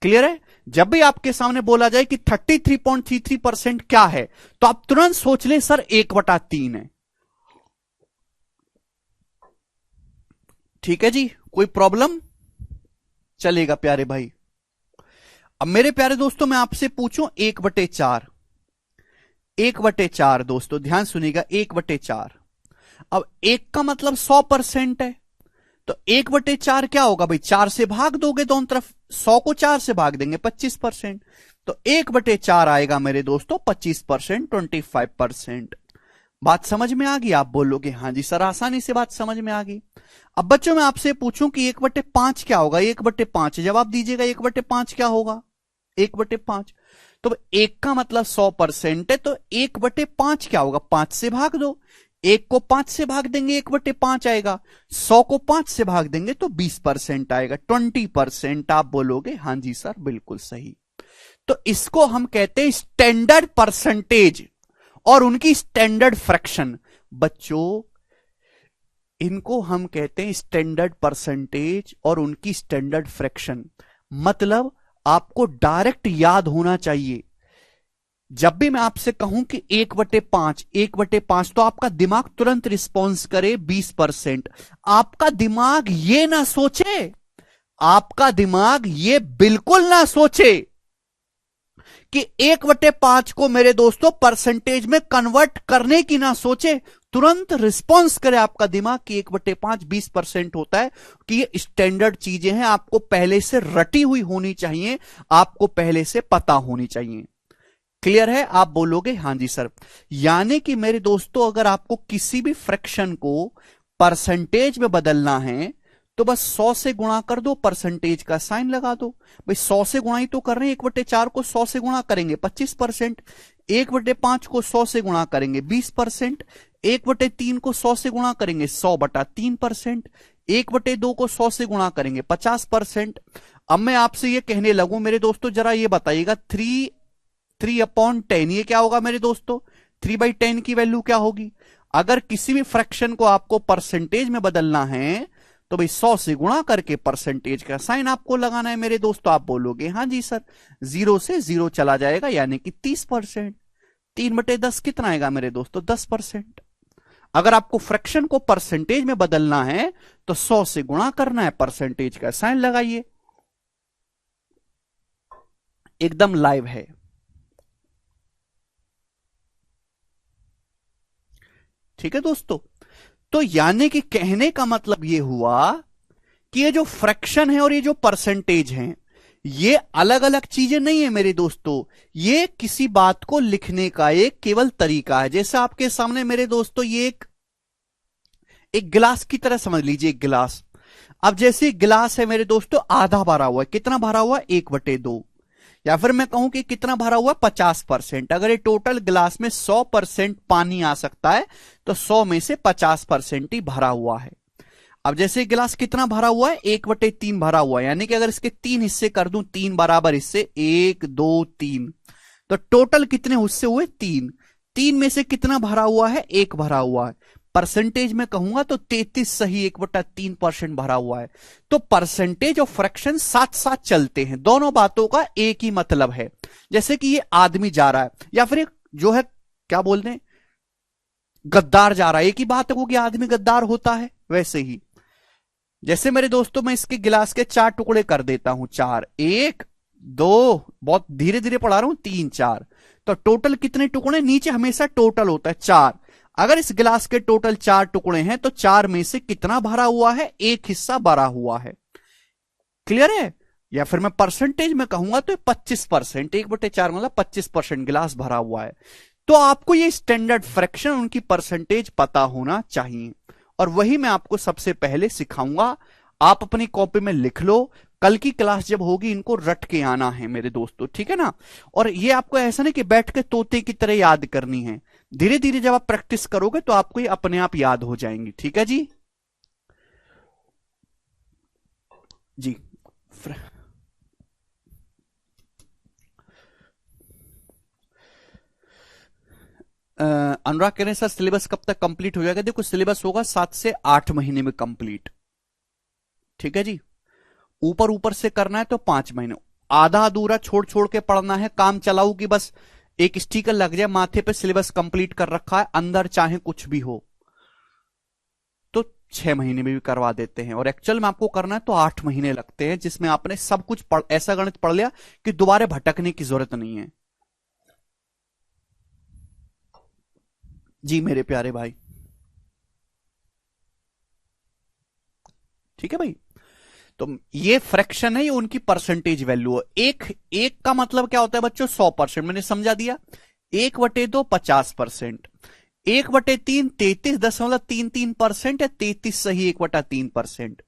क्लियर है? जब भी आपके सामने बोला जाए कि 33.33% क्या है, तो आप तुरंत सोच ले सर 1/3 है। ठीक है जी, कोई प्रॉब्लम? चलेगा प्यारे भाई। अब मेरे प्यारे दोस्तों मैं आपसे पूछूं 1/4, 1/4 दोस्तों ध्यान सुनिएगा, 1/4। अब 1 का मतलब 100% है, तो 1/4 क्या होगा भाई, 4 से भाग दोगे दोनों तरफ, 100 को 4 से भाग देंगे 25%, तो 1/4 आएगा मेरे दोस्तों 25%, 25%। बात समझ में आ गई? आप बोलोगे हाँ जी सर, आसानी से बात समझ में आ गई। अब बच्चों मैं आपसे पूछूं कि 1/5 क्या होगा, 1/5 जवाब दीजिएगा, 1/5 क्या होगा, 1/5। तो 1 का मतलब 100% है, तो 1/5 क्या होगा, 5 से भाग दो, 1 को 5 से भाग देंगे 1/5 आएगा, 100 को 5 से भाग देंगे तो 20% आएगा, 20%। आप बोलोगे हाँ जी सर बिल्कुल सही। तो इसको हम कहते हैं स्टैंडर्ड परसेंटेज और उनकी स्टैंडर्ड फ्रैक्शन। बच्चों इनको हम कहते हैं स्टैंडर्ड परसेंटेज और उनकी स्टैंडर्ड फ्रैक्शन। मतलब आपको डायरेक्ट याद होना चाहिए, जब भी मैं आपसे कहूं कि 1/5, 1/5, तो आपका दिमाग तुरंत रिस्पॉन्स करे 20%। आपका दिमाग ये ना सोचे, आपका दिमाग ये बिल्कुल ना सोचे कि 1/5 को मेरे दोस्तों परसेंटेज में कन्वर्ट करने की ना सोचे, तुरंत रिस्पॉन्स करे आपका दिमाग कि 1/5 20% होता है, कि ये स्टैंडर्ड चीजें हैं, आपको पहले से रटी हुई होनी चाहिए, आपको पहले से पता होनी चाहिए। क्लियर है? आप बोलोगे हाँ जी सर। यानी कि मेरे दोस्तों अगर आपको किसी भी फ्रैक्शन को परसेंटेज में बदलना है तो बस 100 से गुणा कर दो, परसेंटेज का साइन लगा दो। भाई 100 से गुणा ही तो कर रहे हैं, 1/4 को 100 से गुणा करेंगे 25%, 1/5 को 100 से गुणा करेंगे 20%, 1/3 को 100 से गुणा करेंगे 100/3%, 1/2 को 100 से गुणा करेंगे 50%। अब मैं आपसे ये कहने लगूं मेरे दोस्तों, जरा ये बताइएगा 3/10 ये क्या होगा मेरे दोस्तों, 3/10 की वैल्यू क्या होगी? अगर किसी भी फ्रैक्शन को आपको परसेंटेज में बदलना है तो भाई 100 से गुणा करके परसेंटेज का साइन आपको लगाना है मेरे दोस्तों। आप बोलोगे हाँ जी सर, 0 से 0 चला जाएगा यानी कि 30%। 3/10 कितना आएगा मेरे दोस्तों, 10%। अगर आपको फ्रैक्शन को परसेंटेज में बदलना है तो 100 से गुणा करना है, परसेंटेज का साइन लगाइए। एकदम लाइव है। ठीक है दोस्तों, तो यानी कि कहने का मतलब यह हुआ कि ये जो फ्रैक्शन है और ये जो परसेंटेज है ये अलग अलग चीजें नहीं है मेरे दोस्तों, ये किसी बात को लिखने का एक केवल तरीका है। जैसे आपके सामने मेरे दोस्तों ये एक गिलास की तरह समझ लीजिए, एक गिलास। अब जैसे गिलास है मेरे दोस्तों आधा भरा हुआ है, कितना भरा हुआ है, 1/2। या फिर मैं कहूं कि कितना भरा हुआ है, 50%। अगर ये टोटल गिलास में 100% पानी आ सकता है तो 100 में से 50% ही भरा हुआ है। अब जैसे गिलास कितना भरा हुआ है, 1/3 भरा हुआ है, यानी कि अगर इसके 3 हिस्से कर दूं, 3 बराबर हिस्से, 1 2 3, तो टोटल कितने हिस्से हुए, 3। 3 में से कितना भरा हुआ है, 1 भरा हुआ है। परसेंटेज में कहूंगा तो 33 सही 1/3% भरा हुआ है। तो परसेंटेज और फ्रैक्शन साथ साथ चलते हैं, दोनों बातों का एक ही मतलब है। जैसे कि ये आदमी जा रहा है या फिर एक जो है क्या बोलते हैं गद्दार जा रहा है, एक ही बात है वो कि आदमी गद्दार होता है। वैसे ही जैसे मेरे दोस्तों मैं इसके गिलास के 4 टुकड़े कर देता हूं, 4 1 2, बहुत धीरे धीरे पढ़ा रहा हूं, 3 4, तो टोटल कितने टुकड़े, नीचे हमेशा टोटल होता है 4। अगर इस गिलास के टोटल 4 टुकड़े हैं तो 4 में से कितना भरा हुआ है, एक हिस्सा भरा हुआ है। क्लियर है? या फिर मैं परसेंटेज में कहूंगा तो 25%, 1/4 मतलब 25% गिलास भरा हुआ है। तो आपको ये स्टैंडर्ड फ्रैक्शन उनकी परसेंटेज पता होना चाहिए, और वही मैं आपको सबसे पहले सिखाऊंगा। आप अपनी कॉपी में लिख लो, कल की क्लास जब होगी इनको रट के आना है मेरे दोस्तों, ठीक है ना। और ये आपको ऐसा नहीं कि बैठ के तोते की तरह याद करनी है, धीरे धीरे जब आप प्रैक्टिस करोगे तो आपको ये अपने आप याद हो जाएंगी। ठीक है जी जी। अनुराग कह रहे हैं सर सिलेबस कब तक कंप्लीट हो जाएगा? देखो सिलेबस होगा 7 से 8 महीने में कंप्लीट। ठीक है जी, ऊपर ऊपर से करना है तो 5 महीने, आधा अधूरा छोड़ छोड़ के पढ़ना है, काम चलाऊ कि बस एक स्टिकर लग जाए माथे पे सिलेबस कंप्लीट कर रखा है, अंदर चाहे कुछ भी हो, तो 6 महीने में भी करवा देते हैं, और एक्चुअल में आपको करना है तो 8 महीने लगते हैं, जिसमें आपने सब कुछ ऐसा गणित पढ़ लिया कि दोबारा भटकने की जरूरत नहीं है। जी मेरे प्यारे भाई, ठीक है भाई। तो ये फ्रैक्शन है, ये उनकी परसेंटेज वैल्यू है। एक एक का मतलब क्या होता है बच्चों? 100%। मैंने समझा दिया। 1/2 50%, 1/3 33.33% है, 33 सही 1/3%।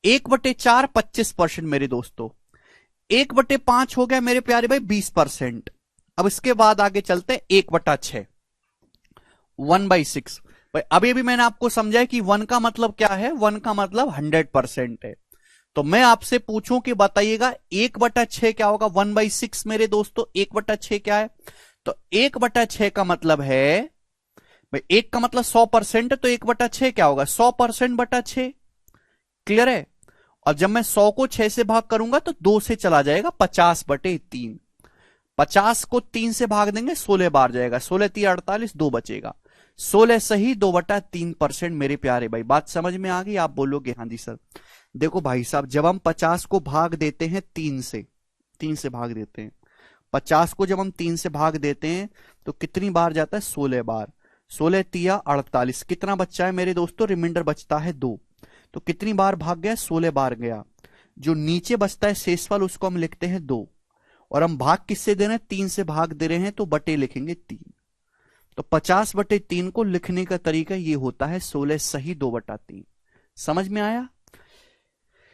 1/4 25% मेरे दोस्तों। 1/5 हो गया मेरे प्यारे भाई 20%। अब इसके बाद आगे चलते 1/6, 1/6। भाई अभी अभी मैंने आपको समझाया कि 1 का मतलब क्या है, 1 का मतलब 100% है। तो मैं आपसे पूछूं कि बताइएगा 1/6 क्या होगा? 1/6 मेरे दोस्तों। 1/6 क्या है? तो 1/6 का मतलब है भाई, 1 का मतलब 100% है, तो 1/6 क्या होगा? 100% बटा 6। क्लियर है? और जब मैं 100 को 6 से भाग करूंगा तो 2 से चला जाएगा, 50/3। 50 को 3 से भाग देंगे 16 बार जाएगा, 16 3 48, 2 बचेगा। 16 सही 2/3% मेरे प्यारे भाई। बात समझ में आ गई? आप बोलोगे हाँ जी सर। देखो भाई साहब, जब हम 50 को भाग देते हैं 3 से, 3 से भाग देते हैं 50 को, जब हम 3 से भाग देते हैं तो कितनी बार जाता है? 16 बार। 16 तिया 48, कितना बच्चा है मेरे दोस्तों? रिमाइंडर बचता है 2। तो कितनी बार भाग गया? 16 बार गया। जो नीचे बचता है शेषफल, उसको हम लिखते हैं 2। और हम भाग किससे दे रहे हैं? 3 से भाग दे रहे हैं, तो बटे लिखेंगे 3। तो 50/3 को लिखने का तरीका ये होता है 16 सही 2/3। समझ में आया?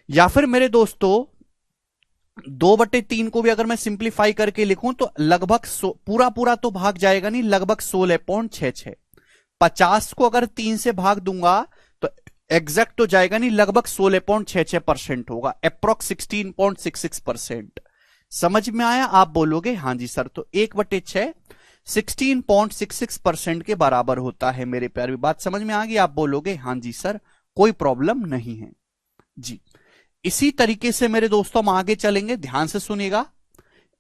या फिर मेरे दोस्तों 2/3 को भी अगर मैं सिंप्लीफाई करके लिखूं तो लगभग पूरा पूरा तो भाग जाएगा नहीं, लगभग 16.66। 50 को अगर 3 से भाग दूंगा तो एग्जैक्ट तो जाएगा नहीं, लगभग 16.66% होगा, अप्रोक्स 16.66%। समझ में आया? आप बोलोगे हाँ जी सर। तो 1/6 16.66% के बराबर होता है मेरे प्यारे। बात समझ में आ गई? आप बोलोगे हाँ जी सर, कोई प्रॉब्लम नहीं है जी। इसी तरीके से मेरे दोस्तों हम आगे चलेंगे, ध्यान से सुनिएगा।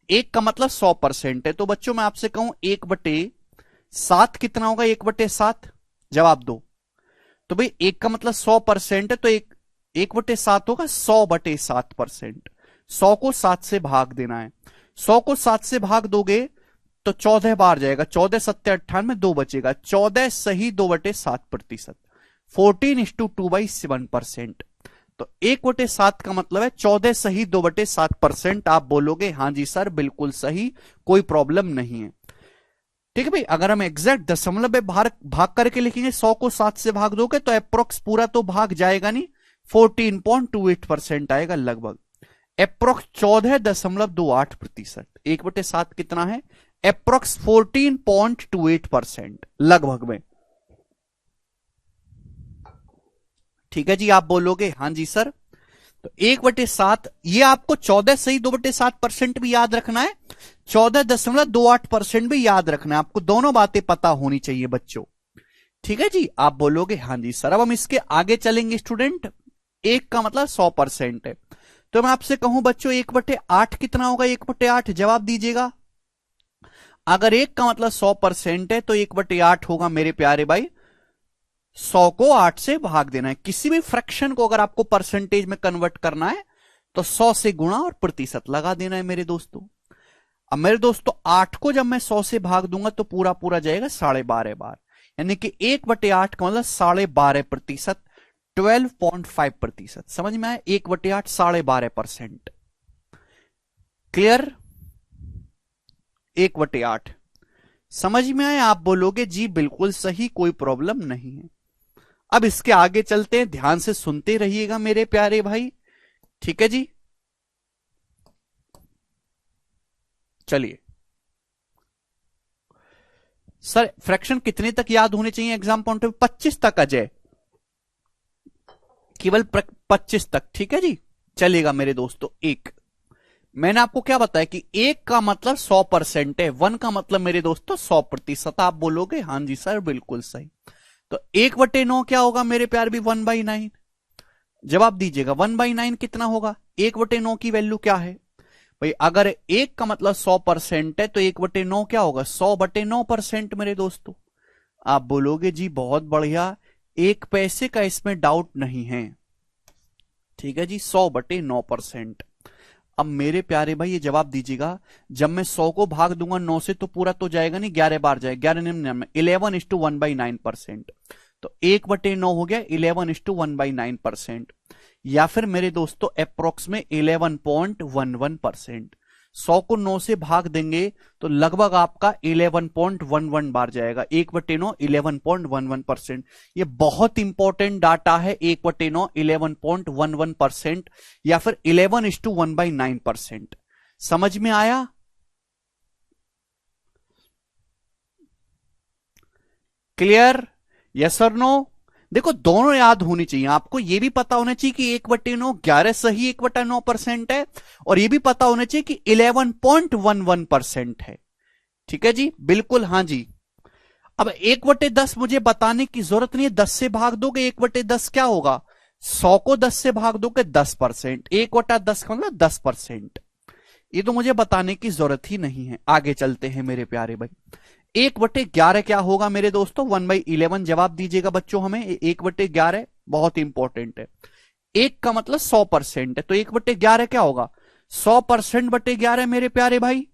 1 का मतलब 100% है, तो बच्चों मैं आपसे कहूं 1/7 कितना होगा? 1/7 जवाब दो। तो भाई 1 का मतलब 100% है, तो 1/7 होगा 100/7%। 100 को 7 से भाग देना है। 100 को 7 से भाग दोगे तो 14 बार जाएगा, 14 7 98, 2 बचेगा। 14 सही 2/7%। 14:2/7%। तो 1/7 का मतलब है 14 सही 2/7%। आप बोलोगे हाँ जी सर बिल्कुल सही, कोई प्रॉब्लम नहीं है। ठीक है भाई। अगर हम एग्जैक्ट दशमलव में भाग करके लिखेंगे, 100 को 7 से भाग दोगे तो अप्रोक्स पूरा तो भाग जाएगा नहीं, 14.28% आएगा लगभग। अप्रोक्स 14.28%। 1/7 कितना है? अप्रोक्स 14.28% लगभग में। ठीक है जी। आप बोलोगे हाँ जी सर। तो 1/7, ये आपको 14 सही 2/7% भी याद रखना है, 14.28% भी याद रखना है। आपको दोनों बातें पता होनी चाहिए बच्चों। ठीक है जी। आप बोलोगे हाँ जी सर। अब हम इसके आगे चलेंगे स्टूडेंट। 1 का मतलब 100% है, तो मैं आपसे कहूं बच्चों 1/8 कितना होगा? 1/8 जवाब दीजिएगा। अगर 1 का मतलब 100% है तो 1/8 होगा मेरे प्यारे भाई 100 को 8 से भाग देना है। किसी भी फ्रैक्शन को अगर आपको परसेंटेज में कन्वर्ट करना है तो 100 से गुणा और प्रतिशत लगा देना है मेरे दोस्तों। अब मेरे दोस्तों 8 को जब मैं 100 से भाग दूंगा तो पूरा पूरा जाएगा 12.5 बार, यानी कि 1/8 का मतलब 12.5%, 12.5%। समझ में आया? 1/8 12.5%। क्लियर? 1/8 समझ में आया? आप बोलोगे जी बिल्कुल सही, कोई प्रॉब्लम नहीं है। अब इसके आगे चलते हैं, ध्यान से सुनते रहिएगा मेरे प्यारे भाई। ठीक है जी। चलिए सर, फ्रैक्शन कितने तक याद होने चाहिए एग्जाम पॉइंट ऑफ? 25 तक अजय, केवल 25 तक। ठीक है जी, चलेगा मेरे दोस्तों। एक मैंने आपको क्या बताया कि 1 का मतलब 100% है, 1 का मतलब मेरे दोस्तों 100%। आप बोलोगे हाँ जी सर बिल्कुल सही। तो 1/9 क्या होगा मेरे प्यार भी? 1/9। जवाब दीजिएगा 1/9 कितना होगा? 1/9 की वैल्यू क्या है भाई? अगर 1 का मतलब 100% है तो 1/9 क्या होगा? 100/9% मेरे दोस्तों। आप बोलोगे जी बहुत बढ़िया, एक पैसे का इसमें डाउट नहीं है। ठीक है जी, 100/9%। अब मेरे प्यारे भाई ये जवाब दीजिएगा, जब मैं 100 को भाग दूंगा 9 से तो पूरा तो जाएगा नहीं, 11 बार जाएगा, 11:1/9%। तो 1/9 हो गया 11:1/9%, या फिर मेरे दोस्तों अप्रोक्स में 11.11%। 100 को 9 से भाग देंगे तो लगभग आपका 11.11 बार जाएगा। 1/9 11.11%। ये बहुत इंपॉर्टेंट डाटा है। 1/9 11.11% या फिर 11:1/9%। समझ में आया? क्लियर? यस और नो? देखो दोनों याद होनी चाहिए आपको। ये भी पता होना चाहिए कि 1/9 11 सही 1/9% है, और ये भी पता होना चाहिए कि 11.11% है। ठीक है जी, बिल्कुल, हाँ जी। अब 1/10 मुझे बताने की जरूरत नहीं है। 10 से भाग दोगे 1/10 क्या होगा? 100 को 10 से भाग दोगे 10%। 1/10 का मतलब 10%। ये तो मुझे बताने की जरूरत ही नहीं है। आगे चलते हैं मेरे प्यारे भाई। 1/11 क्या होगा मेरे दोस्तों? 1/11 जवाब दीजिएगा बच्चों हमें। 1/11 बहुत इंपॉर्टेंट है। 1 का मतलब 100% है, तो 1/11 क्या होगा? 100%/11 मेरे प्यारे भाई।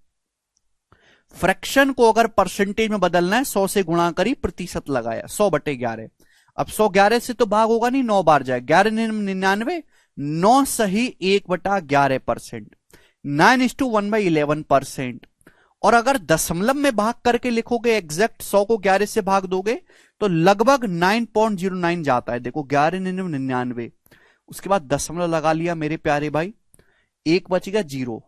फ्रैक्शन को अगर परसेंटेज में बदलना है 100 से गुणा करी, प्रतिशत लगाया, 100/11। अब 100 11 से तो भाग होगा नहीं, 9 बार जाए, 11×99, 9 सही 1/11%, 9:1/11%। और अगर दशमलव में भाग करके लिखोगे एग्जैक्ट 100 को 11 से भाग दोगे तो लगभग 9.09 जाता है। देखो 11×99, उसके बाद दशमलव लगा लिया मेरे प्यारे भाई, एक बचेगा 0,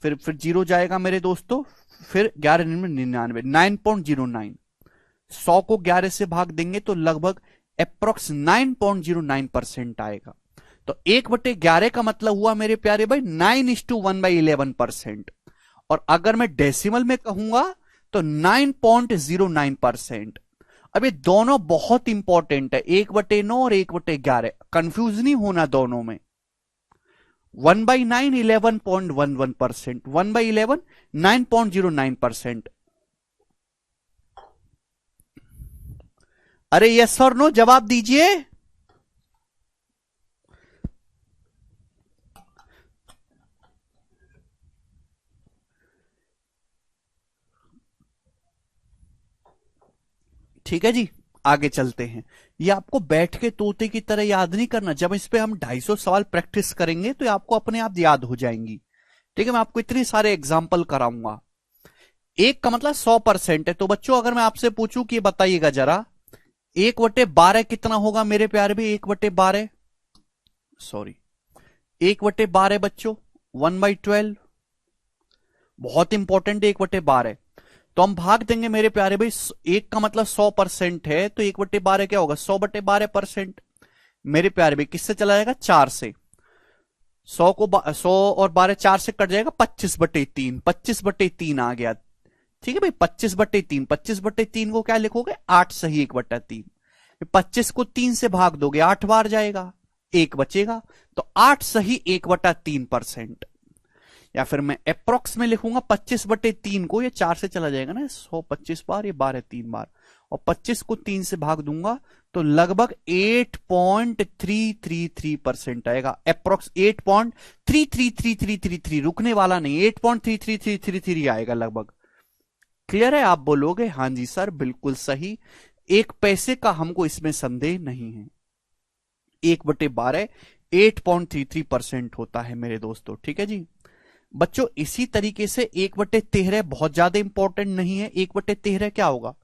फिर 0 जाएगा मेरे दोस्तों, फिर 11×99, 9.09। 100 को 11 से भाग देंगे तो लगभग अप्रोक्स 9.09% आएगा। तो 1/11 का मतलब हुआ मेरे प्यारे भाई 9:1/11%। और अगर मैं डेसिमल में कहूंगा तो 9.09%। अब ये दोनों बहुत इंपॉर्टेंट है, 1/9 और 1/11, कंफ्यूज नहीं होना दोनों में। 1/9 11.11%, 1/11 9.09%। अरे यस और नो जवाब दीजिए। ठीक है जी, आगे चलते हैं। ये आपको बैठ के तोते की तरह याद नहीं करना। जब इस पे हम 250 सवाल प्रैक्टिस करेंगे तो ये आपको अपने आप याद हो जाएंगी। ठीक है, मैं आपको इतने सारे एग्जाम्पल कराऊंगा। 1 का मतलब 100% है। तो बच्चों अगर मैं आपसे पूछूं कि बताइएगा जरा, 1/12 कितना होगा मेरे प्यारे भी? 1/12, सॉरी, 1/12 बच्चों 1/12। बहुत इंपॉर्टेंट 1/12। तो हम भाग देंगे मेरे प्यारे भाई, 1 का मतलब 100% है, तो 1/12 क्या होगा? 100/12%। मेरे प्यारे भाई किससे चला जाएगा? 4 से। 100 और 12 4 से कट जाएगा, 25/3, 25/3 आ गया। ठीक है भाई, 25/3, 25/3 को क्या लिखोगे? 8 सही 1/3। 25 को 3 से भाग दोगे 8 बार जाएगा, 1 बचेगा, तो 8 सही 1/3%। या फिर मैं अप्रोक्स में लिखूंगा 25/3 को, ये 4 से चला जाएगा ना, 125 बार, ये 12 3 बार, और 25 को 3 से भाग दूंगा तो लगभग 8.333% आएगा। अप्रोक्स 8.33333, रुकने वाला नहीं, 8.33333 आएगा लगभग। क्लियर है? आप बोलोगे हाँ जी सर बिल्कुल सही। 1 पैसे का हमको इसमें संदेह नहीं है। 1/12 8.33% होता है मेरे दोस्तों। ठीक है जी बच्चों, इसी तरीके से 1/13 बहुत ज्यादा इंपॉर्टेंट नहीं है। 1/13 क्या होगा?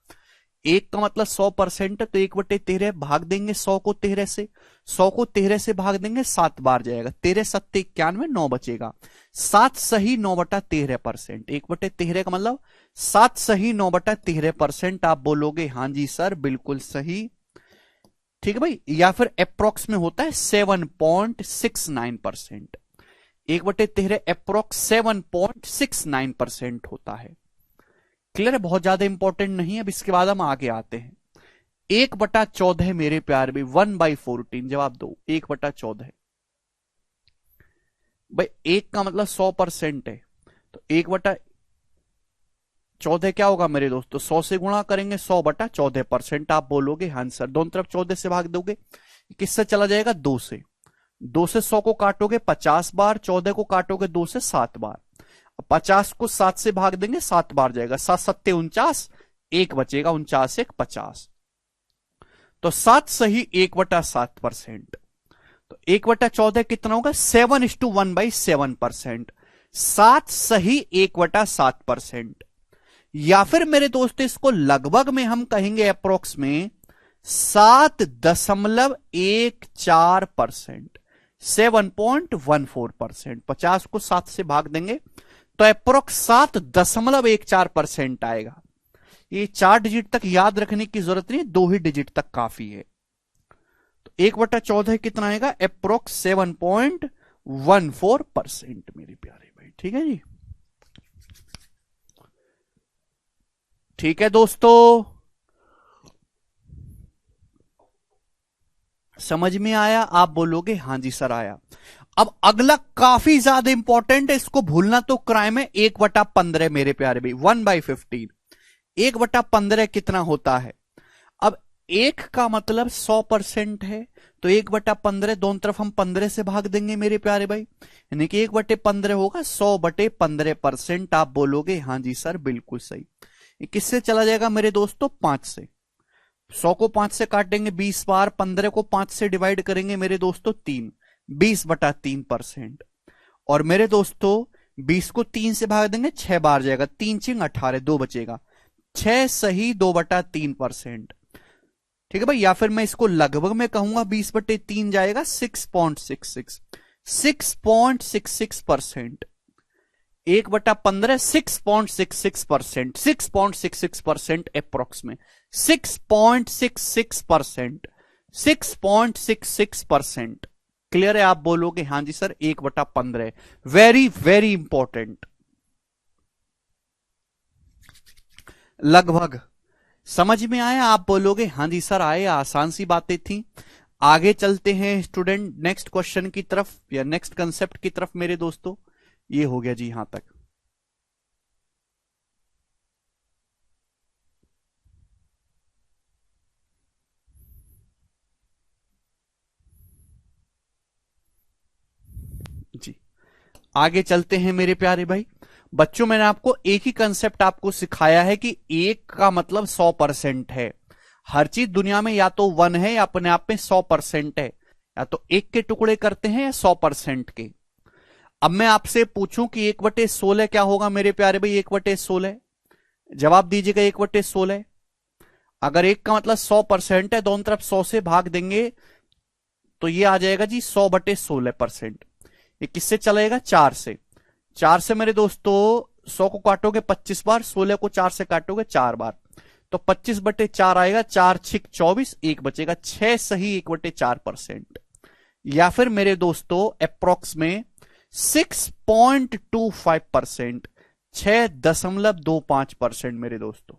1 का मतलब 100% है, तो 1/13 भाग देंगे 100 को 13 से, 100 को 13 से भाग देंगे 7 बार जाएगा, 13 7 91, 9 बचेगा, 7 सही 9/13%। 1/13 का मतलब 7 सही 9/13%। आप बोलोगे हाँ जी सर बिल्कुल सही। ठीक है भाई, या फिर अप्रोक्स में होता है 7.69%। 1/13 अप्रोक्स 7.69% होता है। क्लियर है? बहुत ज्यादा इंपॉर्टेंट नहीं है। अब इसके बाद हम आगे आते हैं। 1/14 मेरे प्यार भी 1/14, जवाब दो। 1/14 भाई, 1 का मतलब 100% है, तो 1 14 क्या होगा मेरे दोस्तों, 100 से गुणा करेंगे, 100/14%। आप बोलोगे हाँ सर, दोनों तरफ 14 से भाग दोगे, किससे चला जाएगा, 2 से। 2 से 100 को काटोगे 50 बार, 14 को काटोगे 2 से 7 बार। 50 को 7 से भाग देंगे, 7 बार जाएगा, 7 सत्ते 49, 1 बचेगा, 49 1 50। तो 7 सही 1/7%। तो 1/14 कितना होगा, 7:1/7%। 7 सही 1/7%। या फिर मेरे दोस्तों इसको लगभग में हम कहेंगे अप्रोक्स में 7.14%, 7.14%। 50 को 7 से भाग देंगे तो अप्रोक्स 7.14% आएगा। ये 4 डिजिट तक याद रखने की जरूरत नहीं, 2 ही डिजिट तक काफी है। तो 1/14 कितना आएगा, अप्रोक्स 7.14% मेरे प्यारे भाई। ठीक है जी, ठीक है दोस्तों, समझ में आया? आप बोलोगे हाँ जी सर आया। अब अगला काफी ज्यादा इंपॉर्टेंट है, इसको भूलना तो क्राइम है। 1/15 मेरे प्यारे भाई, 1/15। 1/15 कितना होता है? अब 1 का मतलब 100% है, तो 1/15 दोनों तरफ हम 15 से भाग देंगे मेरे प्यारे भाई, यानी कि 1/15 होगा 100/15%। आप बोलोगे हाँ जी सर बिल्कुल सही। किससे चला जाएगा मेरे दोस्तों, 5 से। 100 को 5 से काटेंगे 20 बार, 15 को 5 से डिवाइड करेंगे मेरे दोस्तों 3, 20/3%। और मेरे दोस्तों 20 को 3 से भाग देंगे 6 बार जाएगा, 3 चिंग 18, 2 बचेगा, 6 सही 2/3%। ठीक है भाई। या फिर मैं इसको लगभग में कहूंगा 20/3 जाएगा, 6.66, 6.66%। 1/15 6.66%, 6.66% अप्रोक्स में, 6.66%, 6.66%। क्लियर है? आप बोलोगे हाँ जी सर 1/15। Very very important. लगभग समझ में आया? आप बोलोगे हाँ जी सर आए, आसान सी बातें थी। आगे चलते हैं स्टूडेंट नेक्स्ट क्वेश्चन की तरफ या नेक्स्ट कंसेप्ट की तरफ मेरे दोस्तों। ये हो गया जी यहां तक। जी आगे चलते हैं मेरे प्यारे भाई। बच्चों मैंने आपको एक ही कंसेप्ट आपको सिखाया है कि 1 का मतलब 100% है। हर चीज दुनिया में या तो 1 है या अपने आप में 100% है, या तो 1 के टुकड़े करते हैं या 100% के। अब मैं आपसे पूछूं कि 1/16 क्या होगा मेरे प्यारे भाई, 1/16 जवाब दीजिएगा। 1/16 अगर 1 का मतलब 100% है, दोनों तरफ 100 से भाग देंगे तो ये आ जाएगा जी 100/16%। ये किससे चलेगा, 4 से। 4 से मेरे दोस्तों 100 को काटोगे 25 बार, 16 को 4 से काटोगे 4 बार, तो 25/4 आएगा, 4 6 24, 1 बचेगा, 6 सही 1/4%। या फिर मेरे दोस्तों अप्रोक्स में 6.25%, 6.25% मेरे दोस्तों,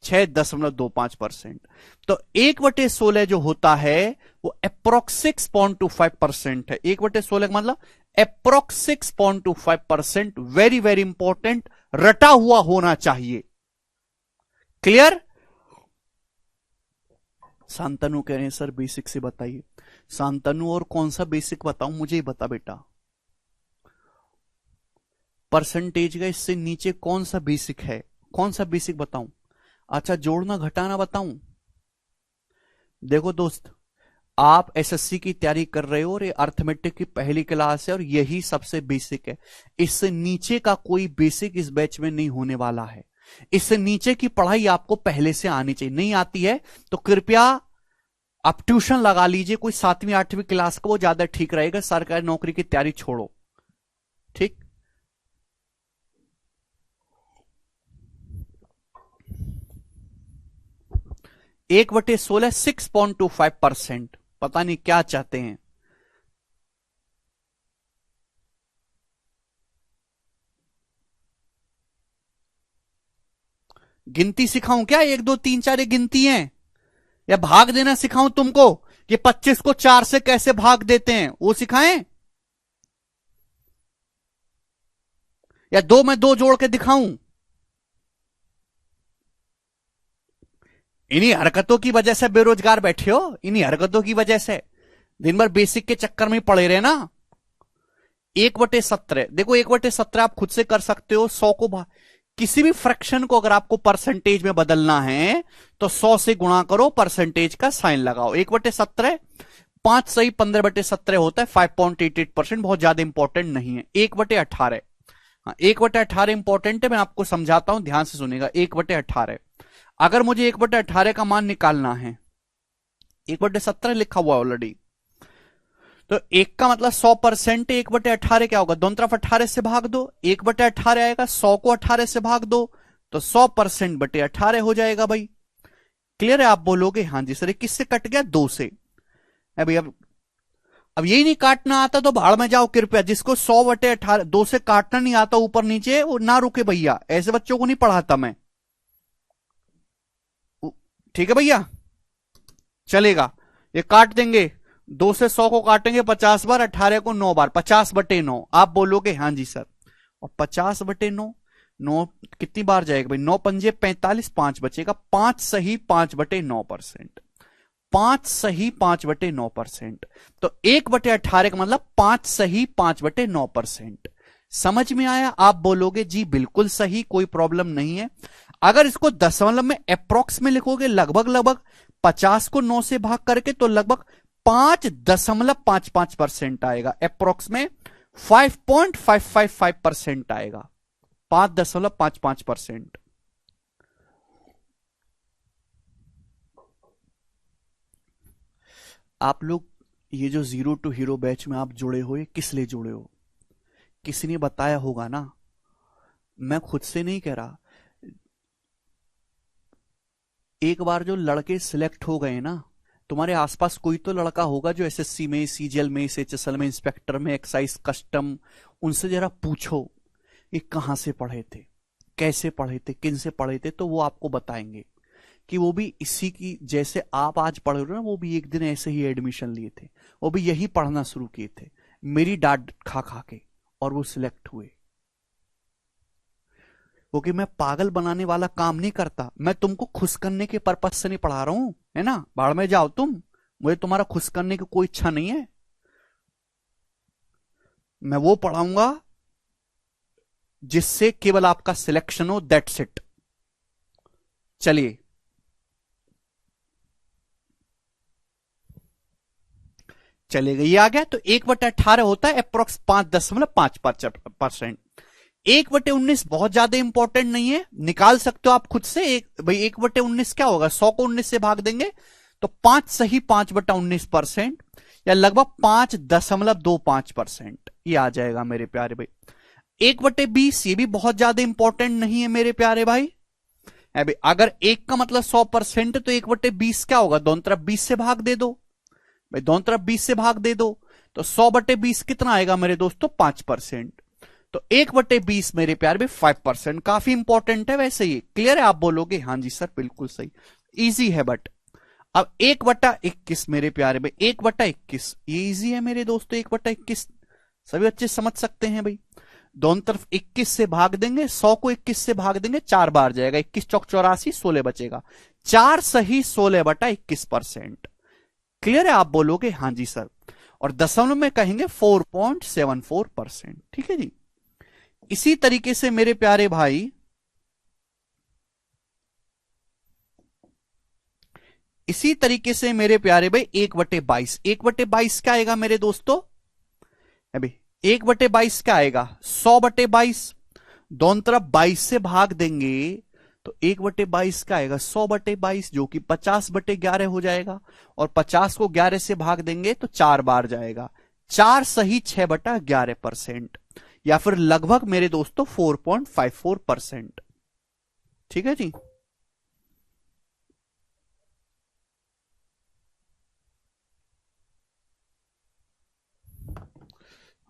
6.25%। तो 1/16 जो होता है वो अप्रोक्स 6.25% है। 1/16 का मतलब अप्रोक्स 6.25%। वेरी वेरी इंपॉर्टेंट, रटा हुआ होना चाहिए। क्लियर? शांतनु कह रहे हैं सर बेसिक से बताइए। शांतनु और कौन सा बेसिक बताऊं, मुझे ही बता बेटा। परसेंटेज का इससे नीचे कौन सा बेसिक है, कौन सा बेसिक बताऊं? अच्छा जोड़ना घटाना बताऊं? देखो दोस्त, आप एसएससी की तैयारी कर रहे हो और ये अर्थमेटिक की पहली क्लास है और यही सबसे बेसिक है। इससे नीचे का कोई बेसिक इस बैच में नहीं होने वाला है। इससे नीचे की पढ़ाई आपको पहले से आनी चाहिए। नहीं आती है तो कृपया आप ट्यूशन लगा लीजिए कोई 7वीं 8वीं क्लास का, वो ज्यादा ठीक रहेगा। सरकारी नौकरी की तैयारी छोड़ो, ठीक। एक बटे 16 6.25%। पता नहीं क्या चाहते हैं। गिनती सिखाऊं क्या, 1 2 3 4 ये गिनती है, या भाग देना सिखाऊं तुमको कि 25 को 4 से कैसे भाग देते हैं वो सिखाएं, या 2 में 2 जोड़ के दिखाऊं? इन्हीं हरकतों की वजह से बेरोजगार बैठे हो, इन्हीं हरकतों की वजह से दिन भर बेसिक के चक्कर में ही पड़े रहे ना। 1/17 देखो, 1/17 आप खुद से कर सकते हो। 100 को किसी भी फ्रैक्शन को अगर आपको परसेंटेज में बदलना है तो 100 से गुणा करो, परसेंटेज का साइन लगाओ। 1/17 5 सही 15/17 होता है, 5.88%, बहुत ज्यादा इंपॉर्टेंट नहीं है। 1/18, हाँ 1/18 इंपॉर्टेंट है, मैं आपको समझाता हूं, ध्यान से सुनेगा। 1/18 अगर मुझे 1/18 का मान निकालना है, 1/17 लिखा हुआ ऑलरेडी, तो 1 का मतलब 100%, 1/18 क्या होगा, दोनों तरफ 18 से भाग दो, 1/18 आएगा। 100 को 18 से भाग दो तो 100% बटे 18 हो जाएगा भाई। क्लियर है? आप बोलोगे हाँ जी सर, किससे कट गया, 2 से। भाई अब यही नहीं काटना आता तो भाड़ में जाओ कृपया। जिसको 100/18 2 से काटना नहीं आता ऊपर नीचे, वो ना रुके भैया, ऐसे बच्चों को नहीं पढ़ाता मैं। ठीक है भैया, चलेगा, ये काट देंगे। 2 से 100 को काटेंगे 50 बार, 18 को 9 बार, 50/9। आप बोलोगे हाँ जी सर, और 50/9, 9 कितनी बार जाएगा भाई, 9 पंजे 45, 5 बचेगा। 5 सही 5/9%, 5 सही 5/9%। तो 1/18 का मतलब 5 सही 5/9%। समझ में आया? आप बोलोगे जी बिल्कुल सही, कोई प्रॉब्लम नहीं है। अगर इसको दशमलव में अप्रोक्स में लिखोगे, लगभग 50 को 9 से भाग करके, तो लगभग 5.55% आएगा। अप्रोक्स में 5.555% आएगा, 5.55%। आप लोग ये जो जीरो टू हीरो बैच में आप जुड़े हो, ये किस लिए जुड़े हो? किसी ने बताया होगा ना, मैं खुद से नहीं कह रहा। एक बार जो लड़के सिलेक्ट हो गए ना, तुम्हारे आसपास कोई तो लड़का होगा जो एसएससी में, सीजीएल में, एचएसएल में, इंस्पेक्टर में, एक्साइज कस्टम, उनसे जरा पूछो ये कहां से पढ़े थे, कैसे पढ़े थे, किन से पढ़े थे, तो वो आपको बताएंगे कि वो भी इसी की जैसे आप आज पढ़ रहे हो ना, वो भी एक दिन ऐसे ही एडमिशन लिए थे, वो भी यही पढ़ना शुरू किए थे, मेरी डांट खा खा के, और वो सिलेक्ट हुए। क्योंकि मैं पागल बनाने वाला काम नहीं करता, मैं तुमको खुश करने के पर्पज से नहीं पढ़ा रहा हूं, है ना। भाड़ में जाओ तुम, मुझे तुम्हारा खुश करने की कोई इच्छा नहीं है। मैं वो पढ़ाऊंगा जिससे केवल आपका सिलेक्शन हो, दैट्स इट। चलिए, चलेगा, ये आ गया। तो 1/18 होता है अप्रोक्स 5.5%। 1/19 बहुत ज्यादा इंपॉर्टेंट नहीं है, निकाल सकते हो आप खुद से। भाई 1/19 क्या होगा, 100 को 19 से भाग देंगे तो 5 सही 5/19%, या लगभग 5.25%, ये आ जाएगा मेरे प्यारे भाई। 1/20 ये भी बहुत ज्यादा इंपॉर्टेंट नहीं है मेरे प्यारे भाई। अगर 1 का मतलब 100% तो 1/20 क्या होगा, दोनों तरफ 20 से भाग दे दो भाई, दोनों तरफ 20 से भाग दे दो, तो 100/20 कितना आएगा मेरे दोस्तों, 5%। तो 1/20 मेरे प्यार में 5%, काफी इंपॉर्टेंट है वैसे ये। क्लियर है? आप बोलोगे हाँ जी सर बिल्कुल सही, इजी है। बट अब 1/21 मेरे प्यारे में, 1/21 ये इजी है मेरे दोस्तों। 1/21 सभी बच्चे समझ सकते हैं भाई। दोनों तरफ 21 से भाग देंगे, 100 को 21 से भाग देंगे, 4 बार जाएगा, 21 चौक 84, 16 बचेगा, 4 सही 16/21%। क्लियर है? आप बोलोगे हाँ जी सर, और दशमलव में कहेंगे 4.74%। ठीक है जी। इसी तरीके से मेरे प्यारे भाई, इसी तरीके से मेरे प्यारे भाई 1/22, 1/22 क्या आएगा मेरे दोस्तों, अभी 1/22 क्या आएगा, 100/22, दोनों तरफ 22 से भाग देंगे तो 1/22 क्या आएगा, 100/22, जो कि 50/11 हो जाएगा, और 50 को 11 से भाग देंगे तो 4 बार जाएगा, 4 सही 6/11%, या फिर लगभग मेरे दोस्तों 4.54%। ठीक है जी।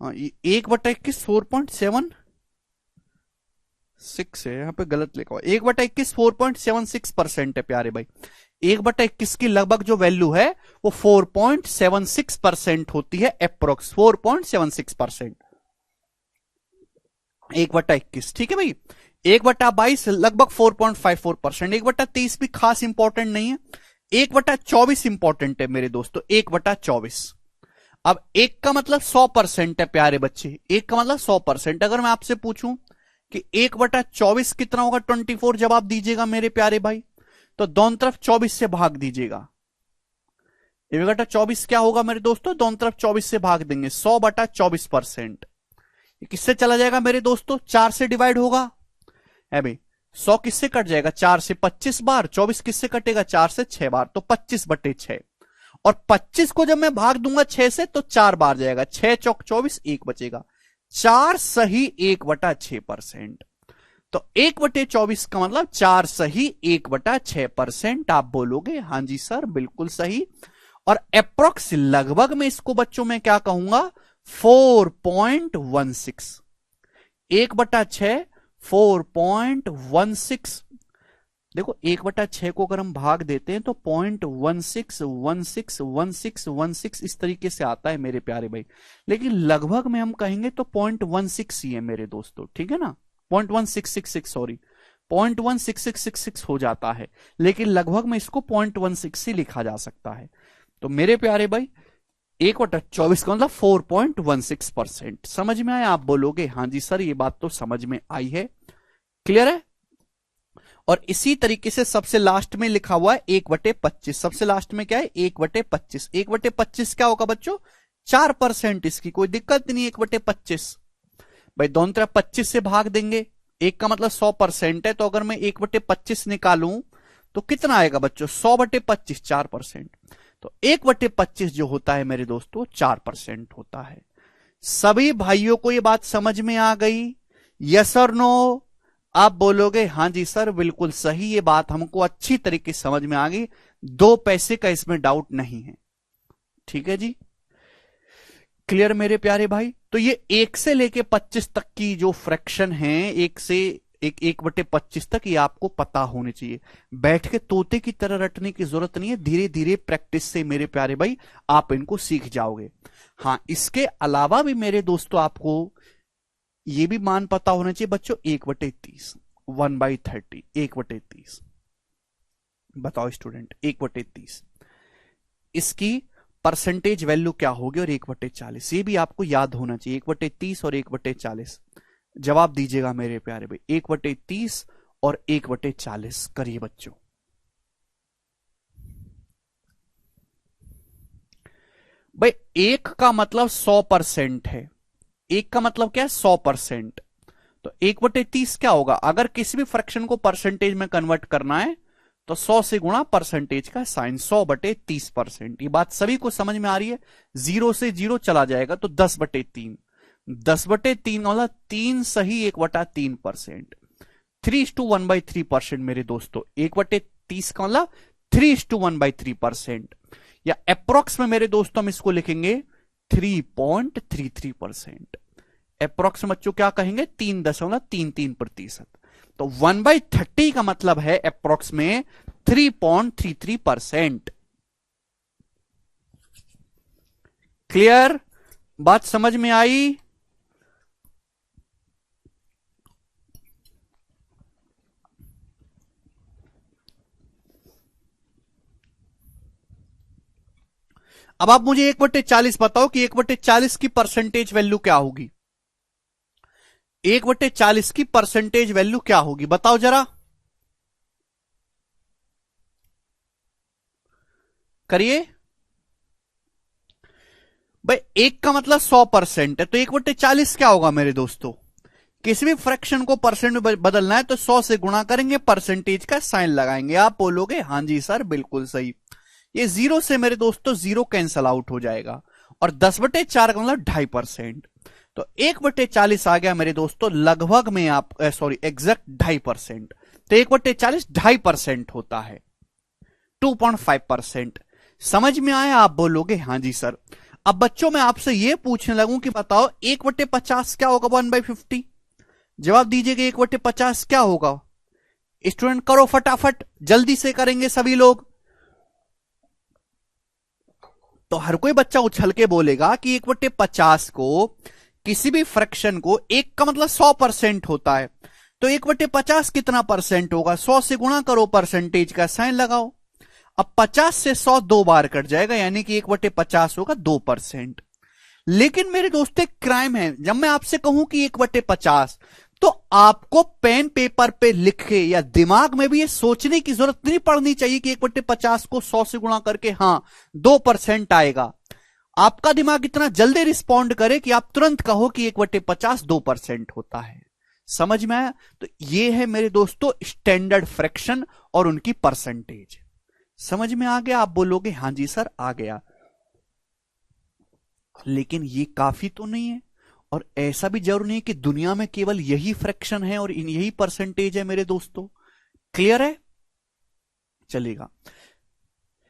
हाँ, 1/21 4.76 है, यहां पे गलत लिखा हुआ, 1/21 4.76% है प्यारे भाई। 1/21 की लगभग जो वैल्यू है वो 4.76% होती है, अप्रोक्स 4.76%। 1/21, ठीक है भाई। 1/22 लगभग 4.54%। 1/23 भी खास इंपॉर्टेंट नहीं है। 1/24 इंपॉर्टेंट है मेरे दोस्तों, 1/24। अब एक का मतलब 100% है प्यारे बच्चे, एक का मतलब 100%। अगर मैं आपसे पूछूं कि 1/24 कितना होगा, 24 जवाब दीजिएगा मेरे प्यारे भाई। तो दोनों तरफ 24 से भाग दीजिएगा। 1/24 क्या होगा मेरे दोस्तों, दोनों तरफ 24 से भाग देंगे, 100/24%। किससे चला जाएगा मेरे दोस्तों, 4 से डिवाइड होगा है भाई। 100 किससे कट जाएगा, 4 से 25 बार। 24 किससे कटेगा, 4 से 6 बार, तो 25/6। और 25 को जब मैं भाग दूंगा 6 से तो 4 बार जाएगा, 6 चौक 24, 1 बचेगा। 4 सही 1/6%। तो 1/24 का मतलब 4 सही 1/6%। आप बोलोगे हाँ जी सर बिल्कुल सही। और अप्रोक्स लगभग में इसको बच्चों में क्या कहूंगा, 4.16। 1/6 4.16। देखो 1/6 को अगर हम भाग देते हैं तो 0.16161616 इस तरीके से आता है मेरे प्यारे भाई। लेकिन लगभग में हम कहेंगे तो 0.16 ही है मेरे दोस्तों, ठीक है ना, 0.1666 सॉरी 0.16666 हो जाता है। लेकिन लगभग में इसको 0.16 ही लिखा जा सकता है। तो मेरे प्यारे भाई 1/24 का मतलब 4.16%। समझ में आया, आप बोलोगे हाँ जी सर ये बात तो समझ में आई है, क्लियर है। और इसी तरीके से सबसे लास्ट में लिखा हुआ है 1/25। सबसे लास्ट में क्या है, 1/25। 1/25 क्या होगा बच्चों, 4%। इसकी कोई दिक्कत नहीं, 1/25 भाई दोनों तरफ 25 से भाग देंगे। एक का मतलब 100% है, तो अगर मैं 1/25 निकालूं तो कितना आएगा बच्चों, 100/25 4%। तो 1/25 जो होता है मेरे दोस्तों 4% होता है। सभी भाइयों को ये बात समझ में आ गई, यस और नो। आप बोलोगे हाँ जी सर बिल्कुल सही, ये बात हमको अच्छी तरीके से समझ में आ गई, 2 पैसे का इसमें डाउट नहीं है, ठीक है जी, क्लियर मेरे प्यारे भाई। तो ये 1 से लेके 25 तक की जो फ्रैक्शन है, 1 से 1/25 तक, ये आपको पता होनी चाहिए। बैठ के तोते की तरह रटने की जरूरत नहीं है, धीरे धीरे प्रैक्टिस से मेरे प्यारे भाई आप इनको सीख जाओगे। हाँ इसके अलावा भी मेरे दोस्तों आपको ये भी मान पता होना चाहिए बच्चों, 1/30 1/30 1/30। बताओ स्टूडेंट 1/30 इसकी परसेंटेज वैल्यू क्या होगी, और 1/40 ये भी आपको याद होना चाहिए। 1/30 और 1/40 जवाब दीजिएगा मेरे प्यारे भाई, 1/30 और 1/40 करिए बच्चों। भाई 1 का मतलब 100% है, 1 का मतलब क्या है 100%। तो 1/30 क्या होगा, अगर किसी भी फ्रैक्शन को परसेंटेज में कन्वर्ट करना है तो 100 से गुणा परसेंटेज का साइन, 100/30%। ये बात सभी को समझ में आ रही है। 0 से 0 चला जाएगा तो 10/3, 10/3 मतलब 3 सही 1/3%। 3:1/3% मेरे दोस्तों, 1/30 का मतलब 3:1/3%। या अप्रोक्स में मेरे दोस्तों हम इसको लिखेंगे 3.33%। अप्रोक्स बच्चों क्या कहेंगे, 3.33%। तो 1/30 का मतलब है अप्रोक्स में 3.33%। क्लियर, बात समझ में आई। अब आप मुझे 1/40 बताओ कि 1/40 की परसेंटेज वैल्यू क्या होगी, 1/40 की परसेंटेज वैल्यू क्या होगी बताओ जरा, करिए भाई। 1 का मतलब 100% है, तो 1/40 क्या होगा मेरे दोस्तों, किसी भी फ्रैक्शन को परसेंट में बदलना है तो 100 से गुणा करेंगे, परसेंटेज का साइन लगाएंगे। आप बोलोगे हाँ जी सर बिल्कुल सही। ये 0 से मेरे दोस्तों 0 कैंसल आउट हो जाएगा, और 10/4 का मतलब 2.5%। तो 1/40 आ गया मेरे दोस्तों लगभग में, आप सॉरी एग्जैक्ट 2.5%। तो 1/40 2.5% होता है, 2.5%। समझ में आया, आप बोलोगे हाँ जी सर। अब बच्चों मैं आपसे यह पूछने लगूं कि बताओ 1/50 क्या होगा, 1/50। जवाब दीजिएगा 1/50 क्या होगा, स्टूडेंट करो फटाफट, जल्दी से करेंगे सभी लोग। तो हर कोई बच्चा उछल के बोलेगा कि 1/50 को किसी भी फ्रैक्शन को, 1 का मतलब 100% होता है, तो 1/50 कितना परसेंट होगा? 100 से गुणा करो, परसेंटेज का साइन लगाओ। अब 50 से 100 दो बार कट जाएगा, यानी कि 1/50 होगा 2%। लेकिन मेरे दोस्तों एक क्राइम है, जब मैं आपसे कहूं कि 1/50, तो आपको पेन पेपर पे लिख के या दिमाग में भी ये सोचने की जरूरत नहीं पड़नी चाहिए कि 1/50 को 100 से गुणा करके हां 2% आएगा। आपका दिमाग इतना जल्दी रिस्पॉन्ड करे कि आप तुरंत कहो कि 1/50 2% होता है। समझ में आया? तो ये है मेरे दोस्तों स्टैंडर्ड फ्रैक्शन और उनकी परसेंटेज। समझ में आ गया? आप बोलोगे हां जी सर आ गया, लेकिन ये काफी तो नहीं है, और ऐसा भी जरूर नहीं कि दुनिया में केवल यही फ्रैक्शन है और इन यही परसेंटेज है मेरे दोस्तों। क्लियर है? चलेगा।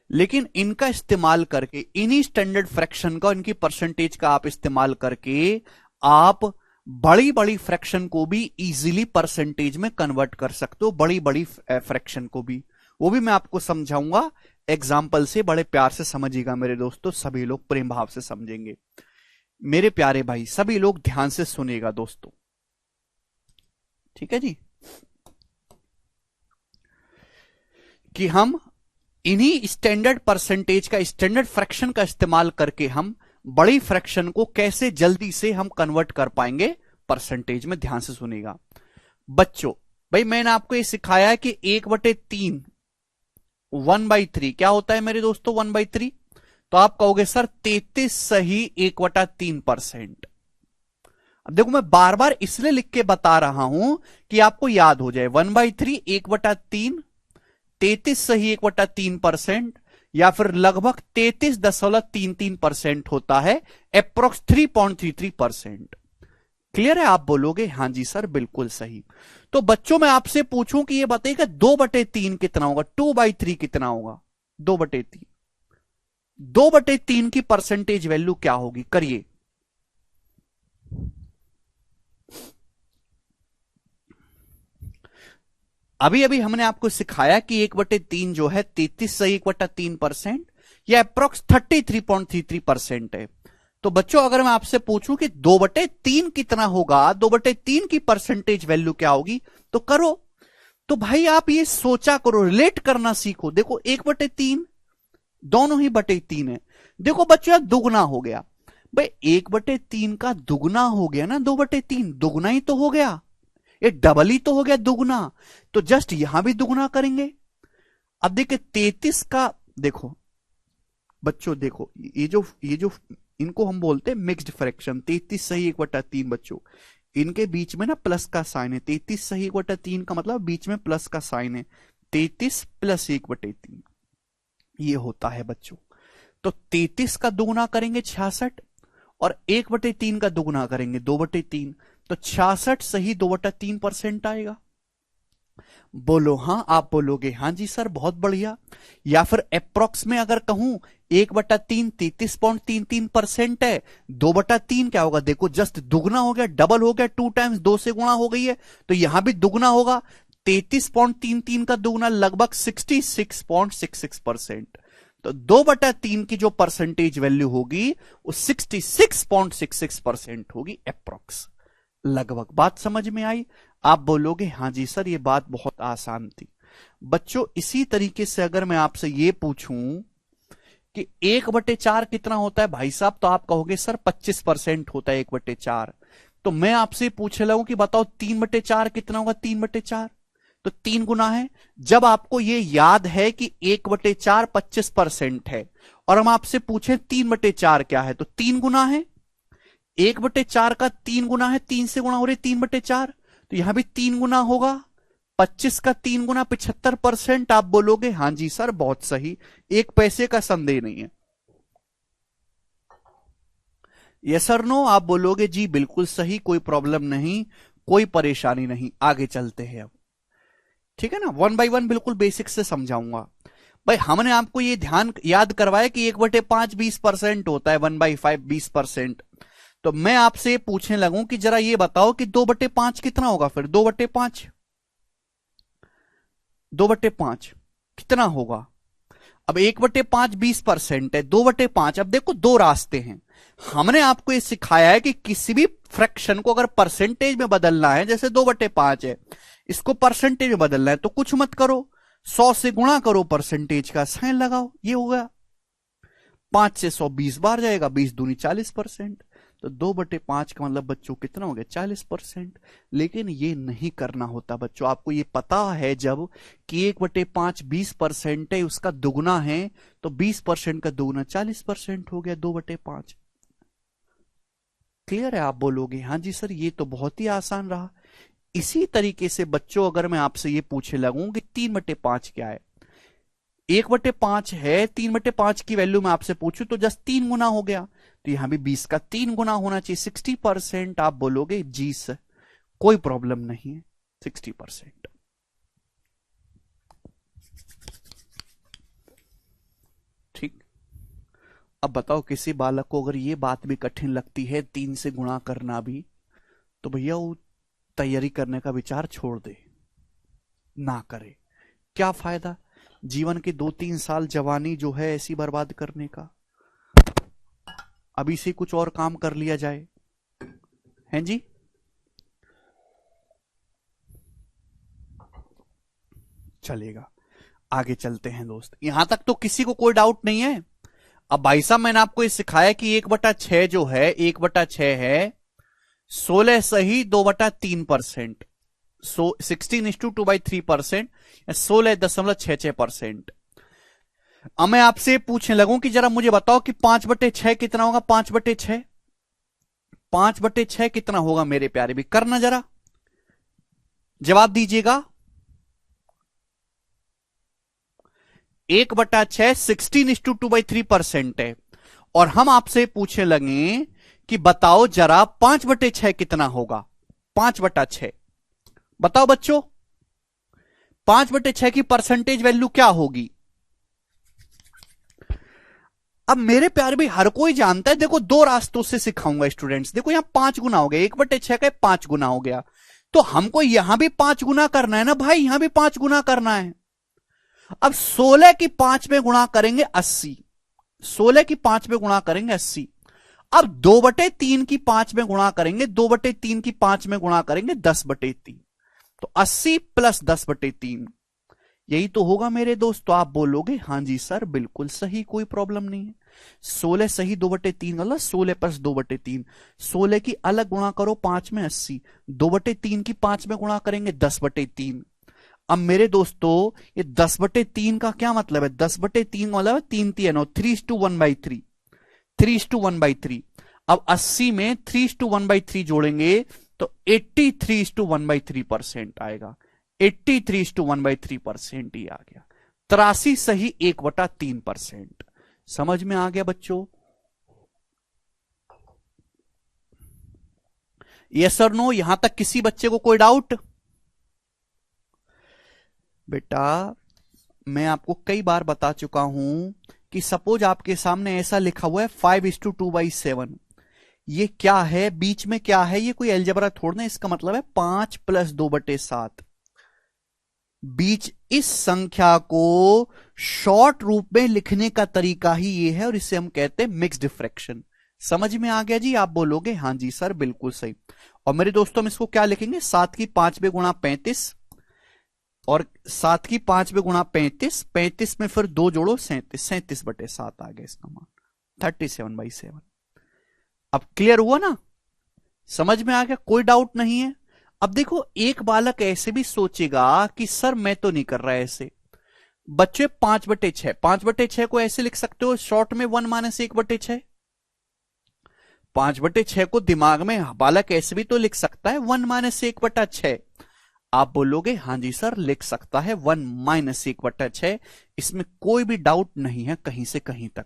लेकिन इनका इस्तेमाल करके, इन्हीं स्टैंडर्ड फ्रैक्शन का, इनकी परसेंटेज का आप इस्तेमाल करके आप बड़ी बड़ी फ्रैक्शन को भी इजीली परसेंटेज में कन्वर्ट कर सकते हो, बड़ी बड़ी फ्रैक्शन को भी। वो भी मैं आपको समझाऊंगा एग्जाम्पल से, बड़े प्यार से समझिएगा मेरे दोस्तों, सभी लोग प्रेम भाव से समझेंगे। मेरे प्यारे भाई सभी लोग ध्यान से सुनिएगा दोस्तों, ठीक है जी, कि हम इन्हीं स्टैंडर्ड परसेंटेज का, स्टैंडर्ड फ्रैक्शन का इस्तेमाल करके हम बड़ी फ्रैक्शन को कैसे जल्दी से हम कन्वर्ट कर पाएंगे परसेंटेज में। ध्यान से सुनिएगा बच्चों। भाई मैंने आपको ये सिखाया है कि 1/3 1/3 क्या होता है मेरे दोस्तों? 1/3। तो आप कहोगे सर 33 सही 1/3%। अब देखो मैं बार बार इसलिए लिख के बता रहा हूं कि आपको याद हो जाए। 1/3 1/3, 33 सही 1/3%, या फिर लगभग 33.33% होता है, अप्रोक्स 3.33%। क्लियर है? आप बोलोगे हां जी सर बिल्कुल सही। तो बच्चों मैं आपसे पूछूं कि ये बताइएगा 2/3 कितना होगा? 2/3 कितना होगा? 2/3, 2/3 की परसेंटेज वैल्यू क्या होगी? करिए। अभी अभी हमने आपको सिखाया कि 1/3 जो है 33 सही 1/3%, या अप्रोक्स 33.33% है। तो बच्चों अगर मैं आपसे पूछूं कि 2/3 कितना होगा, 2/3 की परसेंटेज वैल्यू क्या होगी, तो करो। तो भाई आप ये सोचा करो, रिलेट करना सीखो। देखो 1/3 दोनों ही 3 है। देखो बच्चों यह दुगना हो गया। भाई 1/3 का दुगना हो गया ना, 2/3 दुगना ही तो हो गया, ये डबल ही तो हो गया दुगना। तो जस्ट यहां भी दुगना करेंगे। अब देखिए 33 का, देखो बच्चों देखो ये जो इनको हम बोलते हैं मिक्स्ड फ्रैक्शन। 33 सही 1/3 बच्चों, इनके बीच में ना प्लस का साइन है। 33 सही 1/3 का मतलब बीच में प्लस का साइन है। 33 प्लस 1/3 ये होता है बच्चों। तो 33 का दुगुना करेंगे 66, और 1/3 का दुगुना करेंगे 2/3, तो 66 सही 2/3% आएगा। बोलो हां, आप बोलोगे हां जी सर बहुत बढ़िया। या फिर अप्रोक्स में अगर कहूं 1/3 33.33% है, 2/3 क्या होगा? देखो जस्ट दुगना हो गया, डबल हो गया, 2 टाइम्स 2 से गुणा हो गई है, तो यहां भी दुगना होगा। 33.33 का दुगना लगभग 66.66%। तो 2/3 की जो परसेंटेज वैल्यू होगी वो 66.66% होगी अप्रोक्स, लगभग। बात समझ में आई? आप बोलोगे हां जी सर ये बात बहुत आसान थी। बच्चों इसी तरीके से अगर मैं आपसे ये पूछूं कि 1/4 कितना होता है भाई साहब, तो आप कहोगे सर 25% होता है 1/4। तो मैं आपसे पूछ रहा हूं कि बताओ 3/4 कितना होगा? 3/4 तो 3 गुना है। जब आपको ये याद है कि 1/4 25% है, और हम आपसे पूछे 3/4 क्या है, तो 3 गुना है। 1/4 का 3 गुना है, 3 से गुणा हो रही 3/4, तो यहां भी 3 गुना होगा। 25 का 3 गुना 75%। आप बोलोगे हां जी सर बहुत सही, एक पैसे का संदेह नहीं है। यस और नो? आप बोलोगे जी बिल्कुल सही, कोई प्रॉब्लम नहीं, कोई परेशानी नहीं। आगे चलते हैं अब, ठीक है ना? 1 बाय 1 बिल्कुल बेसिक से समझाऊंगा। भाई हमने आपको ये ध्यान याद करवाया कि 1/5 20% होता है, 1/5 20%। तो मैं आपसे पूछने लगूं कि जरा ये बताओ कि 2/5 कितना होगा? फिर 2/5 कितना होगा? अब 1/5 20% है, 2/5। अब देखो दो रास्ते हैं। हमने आपको ये सिखाया है कि किसी भी फ्रैक्शन को अगर परसेंटेज में बदलना है, जैसे 2/5 है, इसको परसेंटेज में बदलना है तो कुछ मत करो, 100 से गुणा करो, परसेंटेज का साइन लगाओ, ये हो गया। 5 से 100 20 बार जाएगा, 20 दूनी 40%, तो 2/5 का मतलब बच्चों कितना हो गया, 40%। लेकिन ये नहीं करना होता बच्चों, आपको ये पता है जब कि 1/5 20% है, उसका दुगुना है, तो 20% का दुगुना 40% हो गया 2/5। क्लियर है? आप बोलोगे हाँ जी सर ये तो बहुत ही आसान रहा। इसी तरीके से बच्चों अगर मैं आपसे ये पूछे लगूं कि 3/5 क्या है, 1/5 है, 3/5 की वैल्यू मैं आपसे पूछूं तो जस्ट 3 गुना हो गया, तो यहां भी 20 का 3 गुना होना चाहिए, 60%। आप बोलोगे जी सर कोई प्रॉब्लम नहीं है, 60%। ठीक। अब बताओ किसी बालक को अगर ये बात भी कठिन लगती है 3 से गुणा करना भी, तो भैया वो तैयारी करने का विचार छोड़ दे, ना करे। क्या फायदा जीवन के 2-3 साल जवानी जो है ऐसी बर्बाद करने का, अभी से कुछ और काम कर लिया जाए, हैं जी। चलेगा, आगे चलते हैं दोस्त। यहां तक तो किसी को कोई डाउट नहीं है। अब भाई साहब मैंने आपको ये सिखाया कि 1/6 जो है, 1/6 है 16 सही 2/3%, 16:2/3%, 16.66%। अब मैं आपसे पूछने लगूं कि जरा मुझे बताओ कि 5/6 कितना होगा, 5/6, 5/6 कितना होगा मेरे प्यारे भी, करना जरा जवाब दीजिएगा। 1/6 16:2/3% है, और हम आपसे पूछने लगे कि बताओ जरा 5/6 कितना होगा, 5/6 बताओ बच्चों, 5/6 की परसेंटेज वैल्यू क्या होगी। अब मेरे प्यारे भी हर कोई जानता है, देखो 2 रास्तों से सिखाऊंगा स्टूडेंट्स। देखो यहां 5 गुना हो गया, 1/6 का 5 गुना हो गया, तो हमको यहां भी 5 गुना करना है ना भाई, यहां भी 5 गुना करना है। अब 16 की 5 में गुणा करेंगे 80, 16 की 5 में गुणा करेंगे 80। अब 2/3 की 5 में गुणा करेंगे, 2/3 की 5 में गुणा करेंगे 10/3, तो 80 प्लस 10/3, यही तो होगा मेरे दोस्त। तो आप बोलोगे हाँ जी सर बिल्कुल सही, कोई प्रॉब्लम नहीं है। 16 सही 2/3 गलत, 16 प्लस 2/3, 16 की अलग गुणा करो 5 में 80, 2/3 की 5 में गुणा करेंगे 10/3। अब मेरे दोस्तों ये 10/3 का क्या मतलब है, 10/3 का मतलब है 3 3 9, 3:1/3, 3:1/3। अब 80 में 3:1/3 जोड़ेंगे तो 83:1/3% आएगा, 83:1/3% ही आ गया। 83 सही 1/3%। समझ में आ गया बच्चों? यस और नो, यहां तक किसी बच्चे को कोई डाउट? बेटा मैं आपको कई बार बता चुका हूं कि सपोज आपके सामने ऐसा लिखा हुआ है 5:2/7, ये क्या है, बीच में क्या है, ये कोई अलजेब्रा थोड़ा ना, इसका मतलब है 5 + 2/7। बीच इस संख्या को शॉर्ट रूप में लिखने का तरीका ही ये है, और इसे हम कहते हैं मिक्स्ड फ्रैक्शन। समझ में आ गया जी? आप बोलोगे हाँ जी सर बिल्कुल सही। और मेरे दोस्तों हम इसको क्या लिखेंगे, 7 की 5 में गुणा 35, और 7 की 5 में गुणा 35, 35 में फिर 2 जोड़ो 37, 37/7 आ गया इसका मान, 37/7। अब क्लियर हुआ ना, समझ में आ गया, कोई डाउट नहीं है। अब देखो एक बालक ऐसे भी सोचेगा कि सर मैं तो नहीं कर रहा ऐसे। बच्चे 5/6, 5/6 को ऐसे लिख सकते हो शॉर्ट में 1 - 1/6। 5/6 को दिमाग में बालक ऐसे भी तो लिख सकता है 1 - 1/6। आप बोलोगे हाँ जी सर लिख सकता है 1 - 1/6, इसमें कोई भी डाउट नहीं है कहीं से कहीं तक।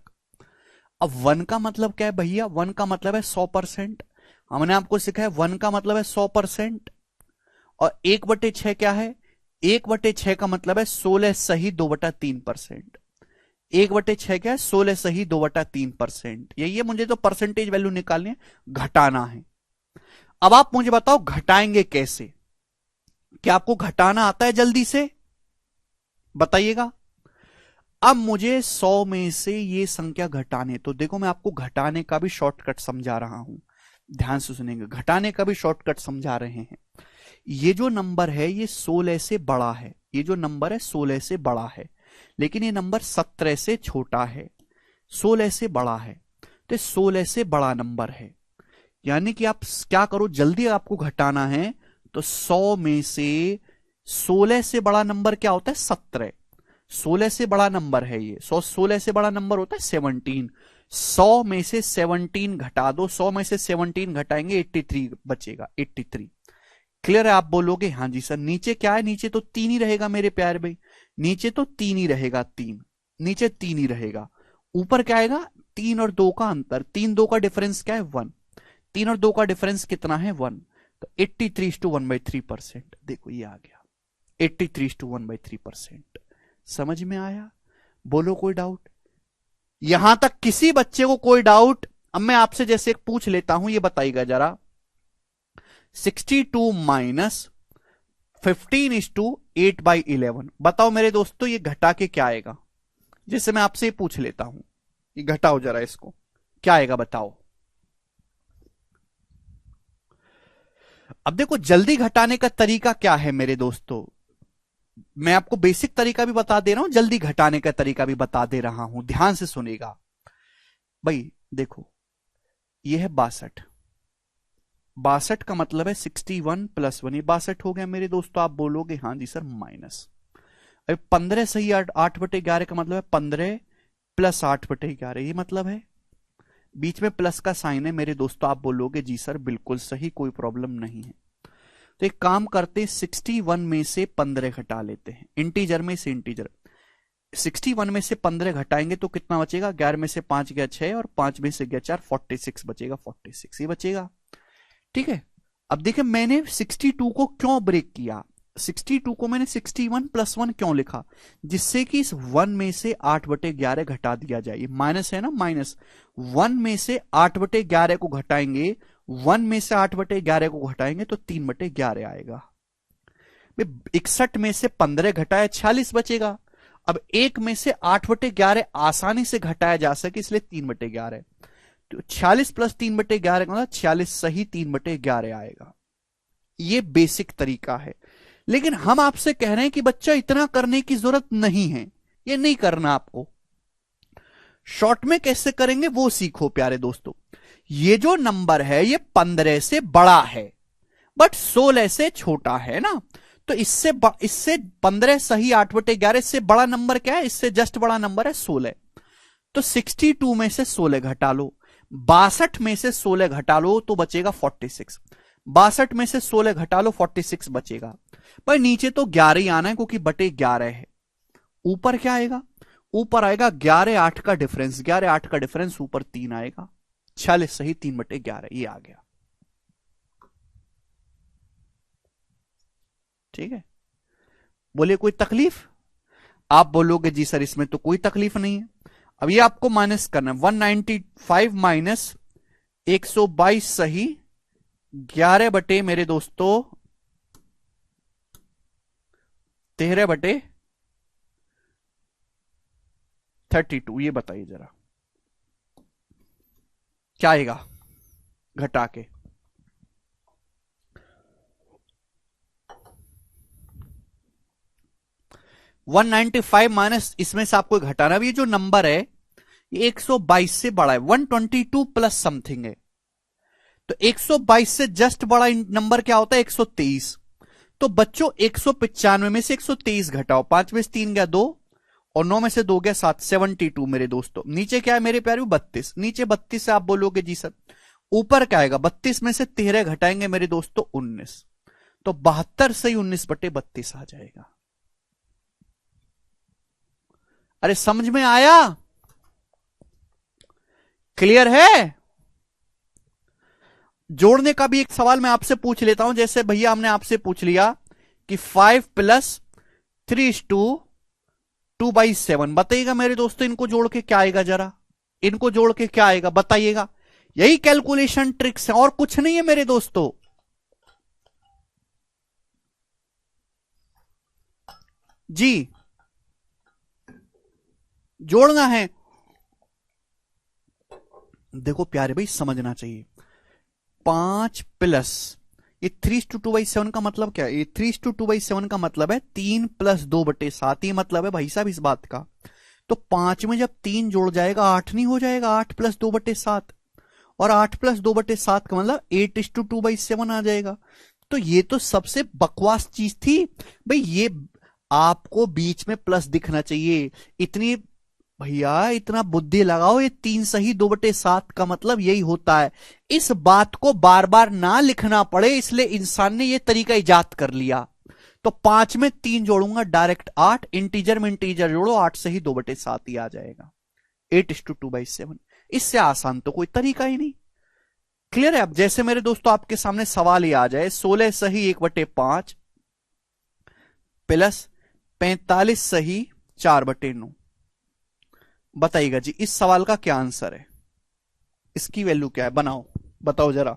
अब 1 का मतलब क्या है भैया, 1 का मतलब है 100%। हमने आपको सिखाया 1 का मतलब है 100%, और 1/6 क्या है, 1/6 का मतलब है 16 सही 2/3%। 1/6 क्या है, 16 सही 2/3%। यही है, मुझे तो परसेंटेज वैल्यू निकालनी है, घटाना है। अब आप मुझे बताओ घटाएंगे कैसे, क्या आपको घटाना आता है जल्दी से बताइएगा। अब मुझे 100 में से ये संख्या घटाने, तो देखो मैं आपको घटाने का भी शॉर्टकट समझा रहा हूं। ध्यान से सुनेंगे, घटाने का भी शॉर्टकट समझा रहे हैं। ये जो नंबर है ये 16 से बड़ा है, ये जो नंबर है 16 से बड़ा है, लेकिन ये नंबर 17 से छोटा है, 16 से बड़ा है, तो 16 से बड़ा नंबर है। यानी कि आप क्या करो, जल्दी आपको घटाना है तो 100 में से 16 से बड़ा नंबर क्या होता है, 17। 16 से बड़ा नंबर है ये, 16 से बड़ा नंबर होता है 17। 100 में से 17 घटा दो, 100 में से 17 घटाएंगे 83 बचेगा, 83। क्लियर है? आप बोलोगे हाँ जी सर। नीचे क्या है, नीचे तो 3 ही रहेगा मेरे प्यारे भाई, नीचे तो 3 ही रहेगा, 3 नीचे 3 ही रहेगा। ऊपर क्या आएगा, 3 और 2 का अंतर, 3 2 का डिफरेंस क्या है 1, 3 और 2 का डिफरेंस कितना है 1, तो 83:1/3%। देखो ये आ गया 83:1/3%। समझ में आया? बोलो कोई डाउट? यहां तक किसी बच्चे को कोई डाउट? अब मैं आपसे जैसे एक पूछ लेता हूं, ये बताइएगा जरा, 62 माइनस 15:8/11, बताओ मेरे दोस्तों ये घटा के क्या आएगा? जैसे मैं आपसे पूछ लेता हूं, ये घटाओ जरा इसको, क्या आएगा बताओ। अब देखो जल्दी घटाने का तरीका क्या है मेरे दोस्तों, मैं आपको बेसिक तरीका भी बता दे रहा हूं, जल्दी घटाने का तरीका भी बता दे रहा हूं, ध्यान से सुनेगा भाई। देखो ये है 62, 62 का मतलब है 61 + 1, ये 62 हो गया मेरे दोस्तों। आप बोलोगे हाँ जी सर माइनस, अब 15 सही 8/11 का मतलब है 15 + 8/11, ये मतलब है बीच में प्लस का साइन है मेरे दोस्तों। आप बोलोगे जी सर बिल्कुल सही, कोई प्रॉब्लम नहीं है। तो एक काम करते हैं, 61 में से 15 घटा लेते हैं, इंटीजर में से इंटीजर। 61 में से 15 घटाएंगे तो कितना बचेगा, 11 में से 5 गया 6 और 5 में से गया 4, 46 बचेगा, 46 ही बचेगा। ठीक है, अब देखिए मैंने 62 को क्यों ब्रेक किया, 62 को मैंने 61 + 1 क्यों लिखा, जिससे कि इस 1 में से 8/11 घटा दिया जाए। ये माइनस है ना, माइनस 1 में से 8/11 को घटाएंगे, 1 में से 8/11 को घटाएंगे तो 3/11 आएगा। 61 में से 15 घटाया 46 बचेगा। अब 1 में से 8/11 आसानी से घटाया जा सके इसलिए 3/11, तो 46 + 3/11 का मतलब 46 सही 3/11 आएगा। ये बेसिक तरीका है, लेकिन हम आपसे कह रहे हैं कि बच्चा इतना करने की जरूरत नहीं है, ये नहीं करना आपको। शॉर्ट में कैसे करेंगे वो सीखो प्यारे दोस्तों। ये जो नंबर है ये 15 से बड़ा है बट 16 से छोटा है ना, तो इससे 15 सही 8/11 से बड़ा नंबर क्या है, इससे जस्ट बड़ा नंबर है 16। तो 62 में से 16 घटा लो, 62 में से 16 घटा लो तो बचेगा 46, 62 में से 16 घटा लो 46 बचेगा। भाई नीचे तो 11 ही आना है क्योंकि बटे 11 है। ऊपर क्या आएगा, ऊपर आएगा 11 8 का डिफरेंस, 11 8 का डिफरेंस ऊपर 3 आएगा, 46 सही 3/11 ये आ गया। ठीक है, बोलिए कोई तकलीफ? आप बोलोगे जी सर इसमें तो कोई तकलीफ नहीं है। अब ये आपको माइनस करना है, 195 माइनस 122 सही 11 बटे मेरे दोस्तों 13/32, ये बताइए जरा क्या आएगा घटा के। वन 195 माइनस इसमें से आपको घटाना भी, ये जो नंबर है ये 122 से बड़ा है, 122 प्लस समथिंग है, तो 122 से जस्ट बड़ा नंबर क्या होता है 123। तो बच्चों 195 में से 123 घटाओ, 5 में से 3 गया 2 और 9 में से 2 गया 7, 72 मेरे दोस्तों। नीचे क्या है मेरे प्यारे 32, नीचे 32 से आप बोलोगे जी सर ऊपर क्या आएगा, 32 में से 13 घटाएंगे मेरे दोस्तों 19, तो 72 सही 19/32 आ जाएगा। अरे समझ में आया? क्लियर है? जोड़ने का भी एक सवाल मैं आपसे पूछ लेता हूं, जैसे भैया हमने आपसे पूछ लिया कि 5 + 3:2/7, बताइएगा मेरे दोस्तों इनको जोड़ के क्या आएगा, जरा इनको जोड़ के क्या आएगा बताइएगा। यही कैलकुलेशन ट्रिक्स है और कुछ नहीं है मेरे दोस्तों। जी जोड़ना है, देखो प्यारे भाई समझना चाहिए, 5 प्लस ये 3:2/7 का मतलब क्या है? ये 3:2/7 का मतलब है 3 + 2/7। ये मतलब है भाई साहब इस बात का। तो 5 में जब 3 जोड़ जाएगा 8 नहीं हो जाएगा? 8 + 2/7, और 8 + 2/7 का मतलब 8:2/7 आ जाएगा। तो ये तो सबसे बकवास चीज थी भाई। ये आपको बीच में प्लस दिखना चाहिए। इतनी भैया इतना बुद्धि लगाओ, ये 3 सही 2/7 का मतलब यही होता है। इस बात को बार बार ना लिखना पड़े इसलिए इंसान ने ये तरीका इजाद कर लिया। तो 5 में 3 जोड़ूंगा डायरेक्ट 8, इंटीजर में इंटीजर जोड़ो 8 सही 2/7 ही आ जाएगा। 8:2/7। इससे आसान तो कोई तरीका ही नहीं। क्लियर है? अब जैसे मेरे दोस्तों आपके सामने सवाल ही आ जाए 16 सही 1/5 प्लस 45 सही 4/9, बताइएगा जी इस सवाल का क्या आंसर है? इसकी वैल्यू क्या है? बनाओ, बताओ जरा।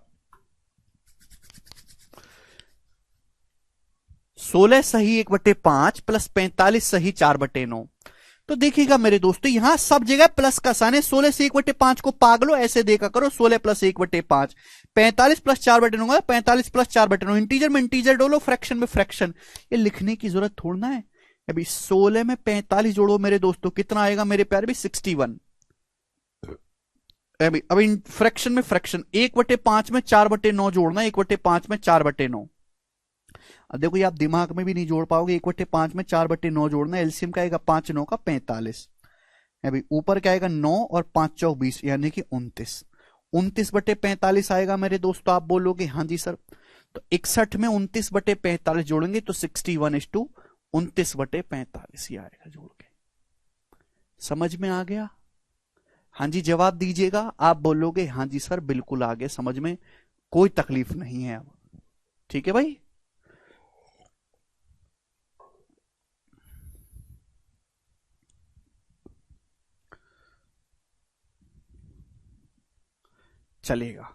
16 सही 1/5 प्लस 45 सही 4/9। तो देखिएगा मेरे दोस्तों यहां सब जगह प्लस का साइन है। 16 से 1/5 को पागलो ऐसे देखा करो, 16 + 1/5, 45 + 4/9, 45 + 4/9, इंटीजर में इंटीजर डोलो, फ्रैक्शन में फ्रैक्शन। ये लिखने की जरूरत थोड़ा है। अभी 16 में 45 जोड़ो मेरे दोस्तों, कितना आएगा मेरे प्यारे? भी 61। अभी फ्रैक्शन में फ्रैक्शन, 1/5 में 4/9 जोड़ना, 1/5 में 4/9। अब देखो ये आप दिमाग में भी नहीं जोड़ पाओगे। 1/5 में 4/9 जोड़ना, एलसीएम का आएगा 5 9 का 45। अभी ऊपर क्या आएगा 9 और 5 चौक 20 यानी कि 29। 29/45 आएगा मेरे दोस्तों। आप बोलोगे हाँ जी सर। तो 61 में 29/45 जोड़ेंगे तो 61:29/45 ही आएगा जोड़ के। समझ में आ गया? हाँ जी जवाब दीजिएगा। आप बोलोगे हाँ जी सर बिल्कुल आ गया समझ में, कोई तकलीफ नहीं है अब। ठीक है भाई। चलेगा,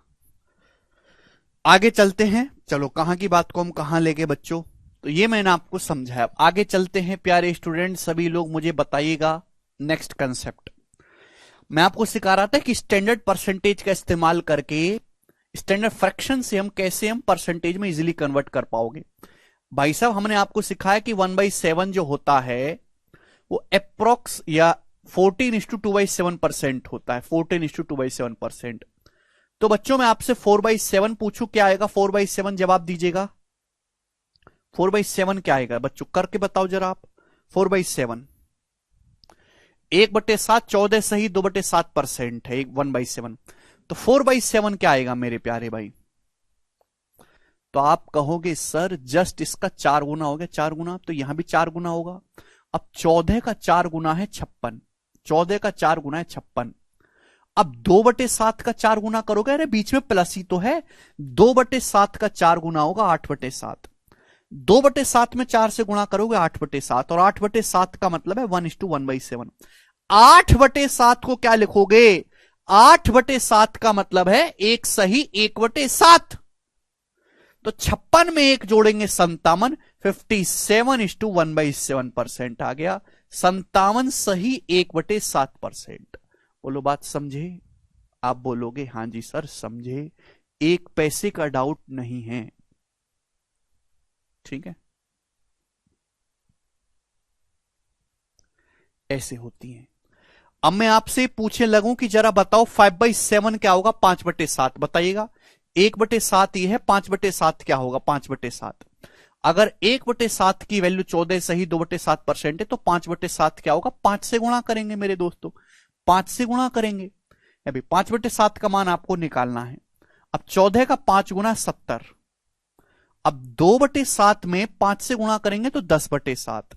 आगे चलते हैं। चलो कहां की बात को हम कहां लेके बच्चों, तो ये मैंने आपको समझाया। आगे चलते हैं प्यारे स्टूडेंट, सभी लोग मुझे बताइएगा नेक्स्ट कंसेप्ट। मैं आपको सिखा रहा था कि स्टैंडर्ड परसेंटेज का इस्तेमाल करके स्टैंडर्ड फ्रैक्शन से हम कैसे हम परसेंटेज में इजीली कन्वर्ट कर पाओगे। भाई साहब हमने आपको सिखाया कि 1/7 जो होता है वो अप्रोक्स या 14:2/7% होता है। 14:2/7%। तो बच्चों मैं आपसे 4/7 पूछूं क्या आएगा? 4/7 जवाब दीजिएगा। 4/7 क्या आएगा बच्चों? करके बताओ जरा आप। 4/7 1/7 14 सही 2/7% है 1/7। तो 4/7 क्या आएगा मेरे प्यारे भाई? तो आप कहोगे सर जस्ट इसका 4 गुना हो गया। 4 गुना तो यहां भी 4 गुना होगा। अब 14 का 4 गुना है 56। 14 का 4 गुना है 56। अब 2/7 का 4 गुना करोगे, अरे बीच में प्लस ही तो है। 2/7 का 4 गुना होगा 8/7। 2/7 में 4 से गुणा करोगे 8/7, और 8/7 का मतलब है 1:1/7। 8/7 को क्या लिखोगे? 8/7 का मतलब है 1 सही 1/7। तो 56 में 1 जोड़ेंगे 57, 57:1/7% आ गया। 57 सही 1/7%। बोलो बात समझे? आप बोलोगे हां जी सर समझे, 1 पैसे का डाउट नहीं है। ठीक है, ऐसे होती हैं। अब मैं आपसे पूछने लगूं कि जरा बताओ 5/7 क्या होगा? 5/7 बताइएगा। 1/7 ये है, 5/7 क्या होगा? 5/7। अगर 1/7 की वैल्यू 14 सही 2/7% है तो 5/7 क्या होगा? 5 से गुणा करेंगे मेरे दोस्तों, 5 से गुणा करेंगे। अभी 5/7 का मान आपको निकालना है। अब 14 का 5 गुना 70। अब 2/7 में 5 से गुणा करेंगे तो 10/7।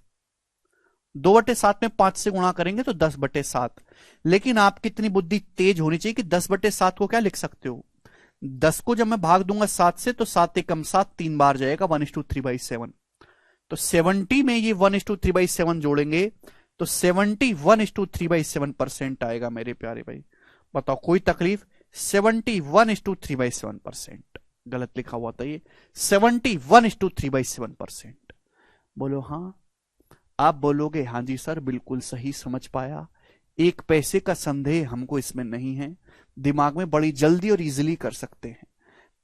2/7 में 5 से गुणा करेंगे तो 10/7। लेकिन आपकी इतनी बुद्धि तेज होनी चाहिए कि 10/7 को क्या लिख सकते हो? 10 को जब मैं भाग दूंगा 7 से तो 7 एकम 7 3 बार जाएगा 1:3/7। तो 70 में ये 1:3/7 जोड़ेंगे तो 71:3/7% आएगा मेरे प्यारे भाई। बताओ कोई तकलीफ? 71:3/7%। गलत लिखा हुआ था ये, 71:3/7%। बोलो हाँ। आप बोलोगे हां जी सर बिल्कुल सही समझ पाया, 1 पैसे का संदेह हमको इसमें नहीं है, दिमाग में बड़ी जल्दी और इजीली कर सकते हैं।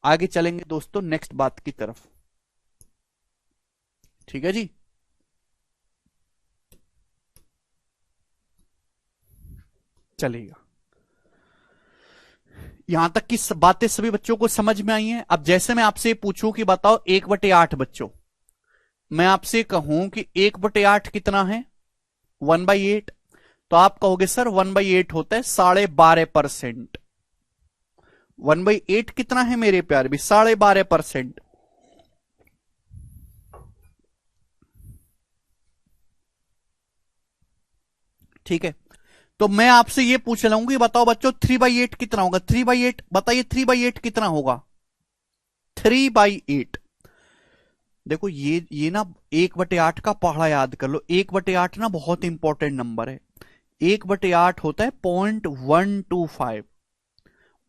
आगे चलेंगे दोस्तों नेक्स्ट बात की तरफ। ठीक है जी। चलेगा। यहां तक की बातें सभी बच्चों को समझ में आई हैं। अब जैसे मैं आपसे पूछूं कि बताओ 1/8 बच्चों, मैं आपसे कहूं कि 1/8 कितना है, 1/8, तो आप कहोगे सर 1/8 होता है 12.5%। 1/8 कितना है मेरे प्यार भी, 12.5%। ठीक है। तो मैं आपसे ये पूछ लाऊंगी, बताओ बच्चों 3/8 कितना होगा, 3/8 बताइए, 3/8 कितना होगा, 3/8। देखो ये ना 1/8 का पहाड़ा याद कर लो, 1/8 ना बहुत इंपॉर्टेंट नंबर है। 1/8 होता है 0.125,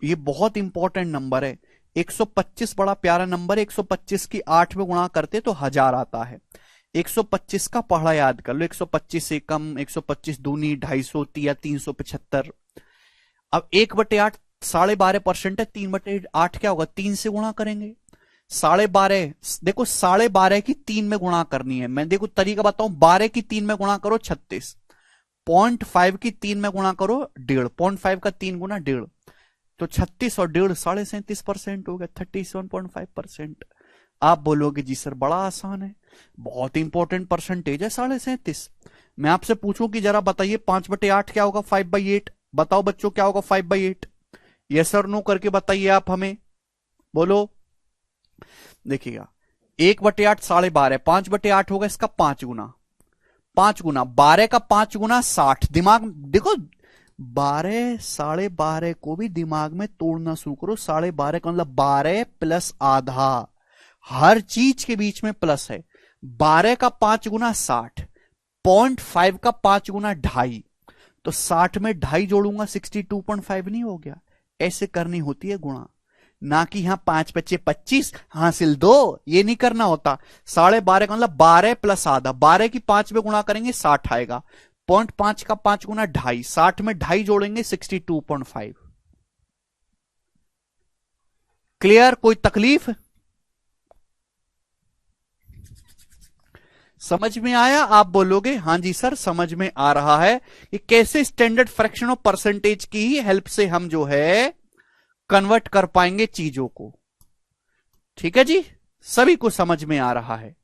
ये बहुत इंपॉर्टेंट नंबर है। 125 बड़ा प्यारा नंबर है, 125 की 8 में गुणा करते तो 1000 आता है। 125 का पहाड़ा याद कर लो, 125 एकम, 125 दूनी 250 या 375। अब 1/8 12.5% है, 3/8 क्या होगा, 3 से गुणा करेंगे। 12.5, देखो 12.5 की 3 में गुणा करनी है। मैं देखो तरीका बताऊं, 12 की 3 में गुणा करो 36, 0.5 की 3 में गुणा करो 1.5, 0.5 का 3 गुना 1.5, तो 36 और 1.5 37.5% हो गया, 37.5%। आप बोलोगे जी सर बड़ा आसान है, बहुत इंपॉर्टेंट परसेंटेज है 37.5। मैं आपसे पूछूं कि जरा बताइए 5/8 क्या होगा, 5/8, बताओ बच्चों क्या होगा 5/8, यस और नो करके बताइए आप हमें, बोलो। देखिएगा 1/8 12.5, 5/8 होगा इसका 5 गुना, 5 गुना 12 का 5 गुना 60। दिमाग देखो, 12 12.5 को भी दिमाग में तोड़ना शुरू करो। 12.5 का मतलब 12 प्लस आधा, हर चीज के बीच में प्लस है। 12 का 5 गुना 60, 0.5 का 5 गुना 2.5, तो 60 में 2.5 जोड़ूंगा 62.5 नहीं हो गया। ऐसे करनी होती है गुणा, ना कि यहां 5 बच्चे 25 हासिल 2, ये नहीं करना होता। 12.5 का मतलब 12 प्लस आधा, 12 की 5 में गुणा करेंगे 60 आएगा, 0.5 का 5 गुना 2.5, 60 में 2.5 जोड़ेंगे 62.5। क्लियर, कोई तकलीफ, समझ में आया? आप बोलोगे हां जी सर समझ में आ रहा है कि कैसे स्टैंडर्ड फ्रैक्शन ऑफ परसेंटेज की ही हेल्प से हम जो है कन्वर्ट कर पाएंगे चीजों को। ठीक है जी, सभी को समझ में आ रहा है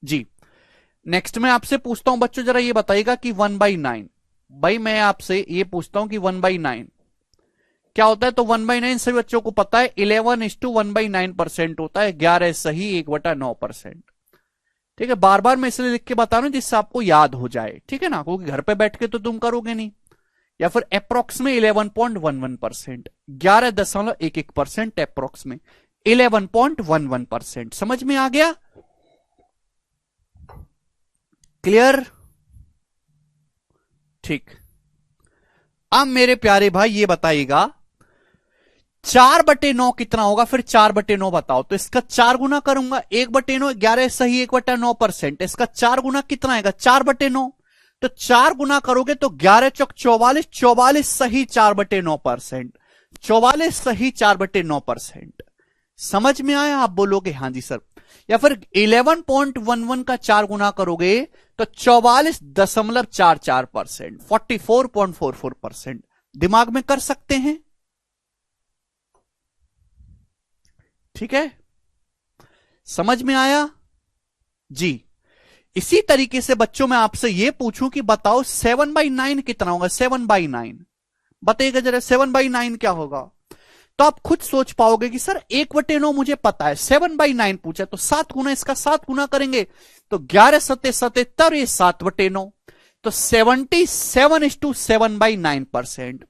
जी। नेक्स्ट मैं आपसे पूछता हूं बच्चों, जरा ये बताइएगा कि 1/9, भाई मैं आपसे ये पूछता हूं कि 1/9 क्या होता है, तो 1/9 सभी बच्चों को पता है 11:1/9% होता है, 11 सही 1/9%। ठीक है, बार बार मैं इसलिए लिख के बता रहा हूं जिससे आपको याद हो जाए, ठीक है ना, क्योंकि घर पे बैठ के तो तुम करोगे नहीं। या फिर अप्रोक्स में 11.11%, 11.11% अप्रोक्स में 11.11%, समझ में आ गया? क्लियर? ठीक। अब मेरे प्यारे भाई ये बताइएगा 4/9 कितना होगा, फिर 4/9 बताओ। तो इसका 4 गुना करूंगा, 1/9 11 सही 1/9%, इसका 4 गुना कितना आएगा 4/9, तो 4 गुना करोगे तो 11 चौक 44, 44 सही 4/9%, 44 सही 4/9%। समझ में आया? आप बोलोगे हां जी सर। या फिर 11.11 का 4 गुना करोगे तो 44.44%, 44.44%। दिमाग में कर सकते हैं? ठीक है, समझ में आया जी। इसी तरीके से बच्चों मैं आपसे यह पूछूं कि बताओ 7/9 कितना होगा, 7/9 बताइएगा जरा, 7/9 क्या होगा। तो आप खुद सोच पाओगे कि सर 1/9 मुझे पता है, 7/9 पूछा तो 7 गुना, इसका 7 गुना करेंगे तो 11 सत्ते 77, ये 7/9, तो 77:7/9%।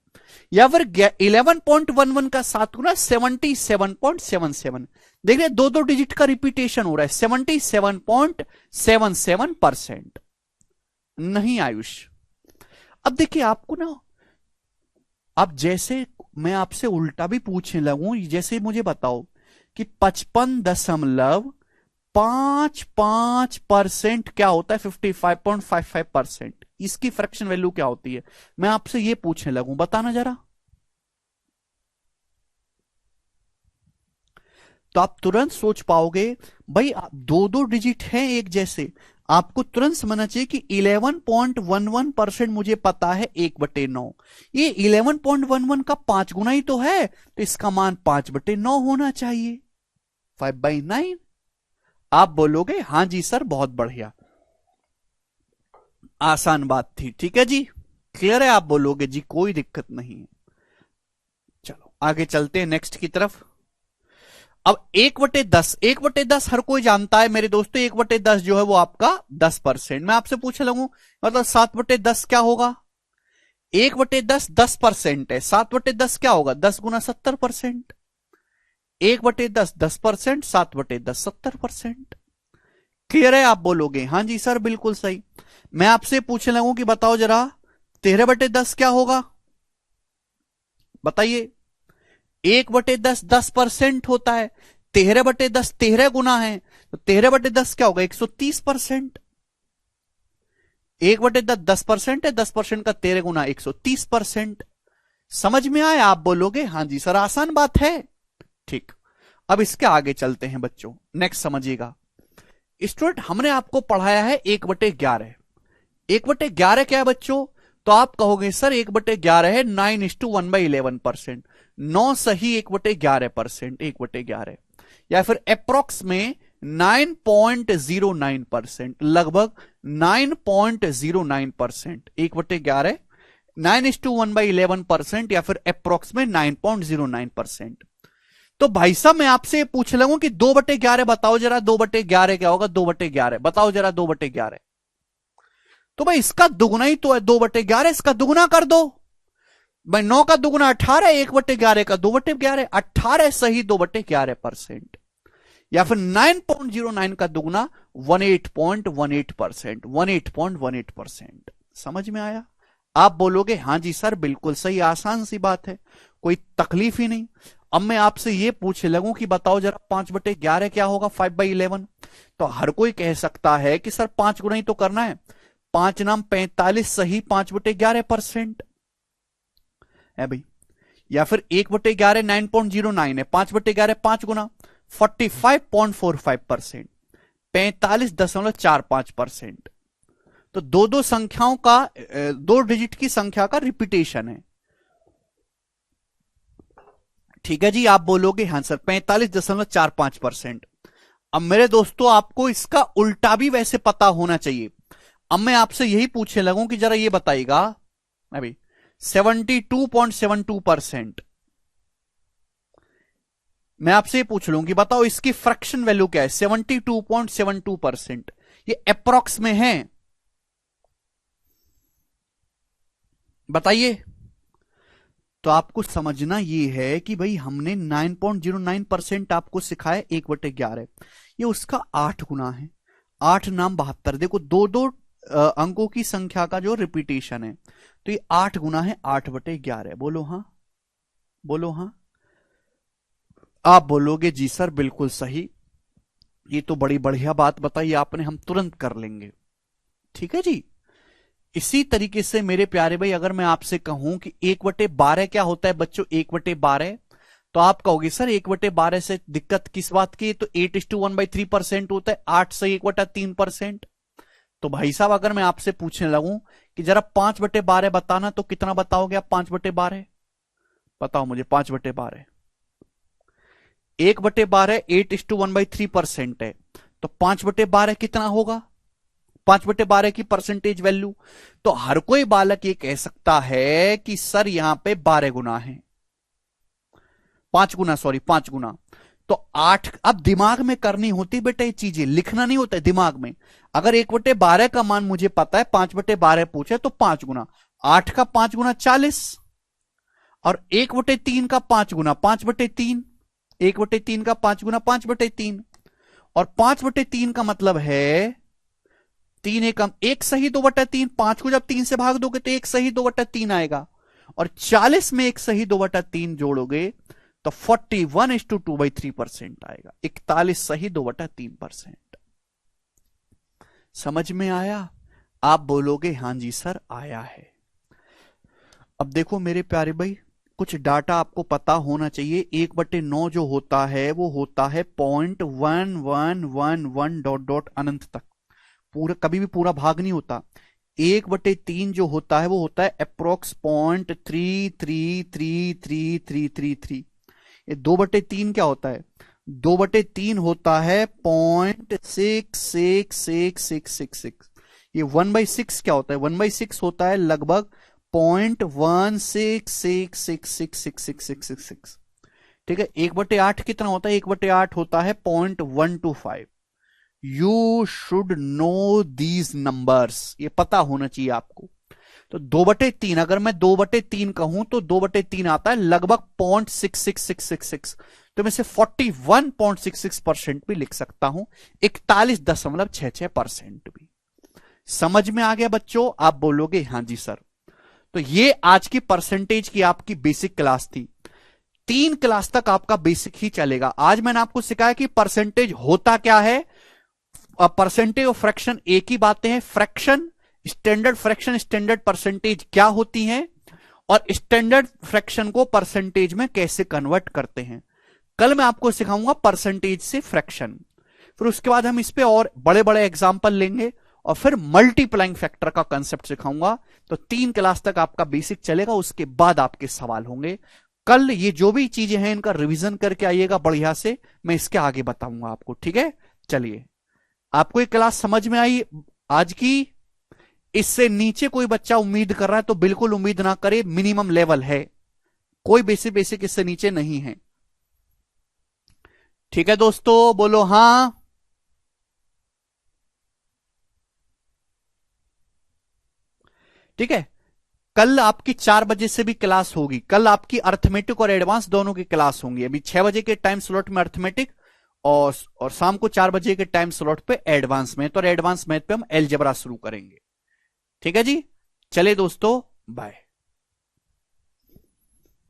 या फिर 11.11 का 7 गुना 77.77, देख रहे दो दो डिजिट का रिपीटेशन हो रहा है, 77.77%। नहीं आयुष, अब देखिए आपको ना, अब जैसे मैं आपसे उल्टा भी पूछने लगूं, जैसे मुझे बताओ कि 55.55% क्या होता है 55.55%, इसकी फ्रैक्शन वैल्यू क्या होती है, मैं आपसे यह पूछने लगूं, बताना जरा। तो आप तुरंत सोच पाओगे भाई दो दो डिजिट हैं एक जैसे, आपको तुरंत समझना चाहिए कि 11.11% मुझे पता है 1/9, ये 11.11 का 5 गुना ही तो है, तो इसका मान 5/9 होना चाहिए, 5/9। आप बोलोगे हां जी सर बहुत बढ़िया, आसान बात थी, ठीक है जी, क्लियर है, आप बोलोगे जी कोई दिक्कत नहीं है। चलो आगे चलते हैं नेक्स्ट की तरफ। अब 1/10, 1/10 हर कोई जानता है मेरे दोस्तों, 1/10 जो है वो आपका 10%। मैं आपसे पूछ लगूं मतलब 7/10 क्या होगा? 1/10 10% है, 7/10 क्या होगा? 10 गुना 70%। 1/10 10%, 7/10 70%। क्लियर है? आप बोलोगे हां जी सर बिल्कुल सही। मैं आपसे पूछने लगूं कि बताओ जरा 13/10 क्या होगा? बताइए। 1/10 10% होता है, 13/10 13 गुना है, तो 13/10 क्या होगा? 130%। 1/10 10% है, 10% का 13 गुना 130%। समझ में आया? आप बोलोगे हां जी सर आसान बात है। ठीक, अब इसके आगे चलते हैं बच्चों, नेक्स्ट समझिएगा। स्टूडेंट हमने आपको पढ़ाया है 1/11। 1/11 क्या है बच्चों? तो आप कहोगे सर 1/11 है 9:1/11%। 9 सही 1/11%, 1/11 या फिर अप्रोक्स में 9.09%, लगभग 9.09%। 1/11 9:1/11% या फिर अप्रोक्स में 9.09%। तो भाई साहब मैं आपसे पूछ लूं कि 2/11 बताओ जरा, 2/11 क्या होगा? 2/11 बताओ जरा, 2/11। तो भाई इसका दुगुना ही तो है 2/11, इसका दुगुना कर दो भाई। 9 का दुगुना 18, 1/11 का 2/11, 18 सही 2/11%। या फिर 9.09 का दुगुना 18.18%, 18.18%। समझ में आया? आप बोलोगे हां जी सर बिल्कुल सही, आसान सी बात है, कोई तकलीफ ही नहीं। अब मैं आपसे यह पूछने लगूं कि बताओ जरा 5/11 क्या होगा? 5/11। तो हर कोई कह सकता है कि सर 5 गुना ही तो करना है, 5 नाम 45 सही 5/11% है भाई। या फिर 1/11 9.09 है, 5/11 5 गुना 45.45%, 45.45%। तो दो दो संख्याओं का, दो डिजिट की संख्या का रिपीटेशन है, ठीक है जी। आप बोलोगे हाँ सर 45.45%। अब मेरे दोस्तों आपको इसका उल्टा भी वैसे पता होना चाहिए। अब मैं आपसे यही पूछने लगूं कि जरा ये बताइएगा अभी 72.72%। मैं आपसे पूछ लूं कि बताओ इसकी फ्रैक्शन वैल्यू क्या है? 72.72%। ये अप्रोक्स में है, बताइए। तो आपको समझना ये है कि भाई हमने 9.09% आपको सिखाया 1/11, ये उसका 8 गुना है, 8 नाम 72। देखो दो दो अंकों की संख्या का जो रिपीटेशन है, तो ये 8 गुना है 8/11। बोलो हाँ, बोलो हाँ। आप बोलोगे जी सर बिल्कुल सही, ये तो बड़ी बढ़िया बात बताई आपने, हम तुरंत कर लेंगे, ठीक है जी। इसी तरीके से मेरे प्यारे भाई अगर मैं आपसे कहूं कि 1/12 क्या होता है बच्चों? 1/12 तो आप कहोगे सर 1/12 से दिक्कत किस बात की? तो 8:1/3% होता है, 8 से 1/3%। तो भाई साहब अगर मैं आपसे पूछने लगूं कि जरा 5/12 बताना, तो कितना बताओगे आप? 5/12 बताओ मुझे। 5/12 1/12 8:1/3% है, तो 5/12 कितना होगा? 5/12 की परसेंटेज वैल्यू। तो हर कोई बालक ये कह सकता है कि सर यहां पे 12 गुना है, 5 गुना, सॉरी 5 गुना। तो 8 अब दिमाग में करनी होती बेटा, ये चीजें लिखना नहीं होता है दिमाग में। अगर 1/12 का मान मुझे पता है, 5/12 पूछे तो 5 गुना, 8 का 5 गुना 40, और 1/3 का 5 गुना 5/3, 1/3 का 5 गुना 5/3, और 5/3 का मतलब है 3 एकम 1 सही 2/3। 5 को जब 3 से भाग दोगे तो 1 सही 2/3 आएगा, और 40 में 1 सही 2/3 जोड़ोगे तो 41:2/3% आएगा, 41 सही 2/3%। समझ में आया? आप बोलोगे हां जी सर आया है। अब देखो मेरे प्यारे भाई, कुछ डाटा आपको पता होना चाहिए। 1/9 जो होता है वो होता है 0.1111 डॉट डॉट अनंत तक, पूरा कभी भी पूरा भाग नहीं होता। 1/3 जो होता है वो होता है अप्रोक्स 0.33333333। ये 2/3 क्या होता है? 2/3 होता है 0.66666। ये 1/6 क्या होता है? 1/6 होता है लगभग 0.16666666। ठीक है। 1/8 कितना होता है? 1/8 होता है 0.125। You should know these numbers, ये पता होना चाहिए आपको। तो 2/3, अगर मैं 2/3 कहूं तो 2/3 आता है लगभग 0.66666। तो मैं इसे 41.66% भी लिख सकता हूं, 41.66% भी। समझ में आ गया बच्चों? आप बोलोगे हां जी सर। तो ये आज की परसेंटेज की आपकी बेसिक क्लास थी। 3 क्लास तक आपका बेसिक ही चलेगा। आज मैंने आपको सिखाया कि परसेंटेज होता क्या है। परसेंटेज और फ्रैक्शन एक ही बातें हैं। Fraction, standard fraction, standard percentage क्या होती हैं, और स्टैंडर्ड फ्रैक्शन को परसेंटेज में कैसे कन्वर्ट करते हैं। कल मैं आपको सिखाऊंगा परसेंटेज से फ्रैक्शन, फिर उसके बाद हम इस पे और बड़े बड़े एग्जाम्पल लेंगे, और फिर मल्टीप्लाइंग फैक्टर का कंसेप्ट सिखाऊंगा। तो 3 क्लास तक आपका बेसिक चलेगा, उसके बाद आपके सवाल होंगे। कल ये जो भी चीजें हैं इनका रिवीजन करके आइएगा बढ़िया से, मैं इसके आगे बताऊंगा आपको। ठीक है, चलिए। आपको ये क्लास समझ में आई आज की? इससे नीचे कोई बच्चा उम्मीद कर रहा है तो बिल्कुल उम्मीद ना करे, मिनिमम लेवल है, कोई बेसिक बेसिक इससे नीचे नहीं है। ठीक है दोस्तों, बोलो हां। ठीक है। कल आपकी 4 बजे से भी क्लास होगी। कल आपकी अर्थमेटिक और एडवांस दोनों की क्लास होंगी। अभी 6 बजे के टाइम स्लॉट में अर्थमेटिक, और शाम को 4 बजे के टाइम स्लॉट पे एडवांस मैथ, और एडवांस मैथ पे हम अलजेब्रा शुरू करेंगे। ठीक है जी, चले दोस्तों, बाय।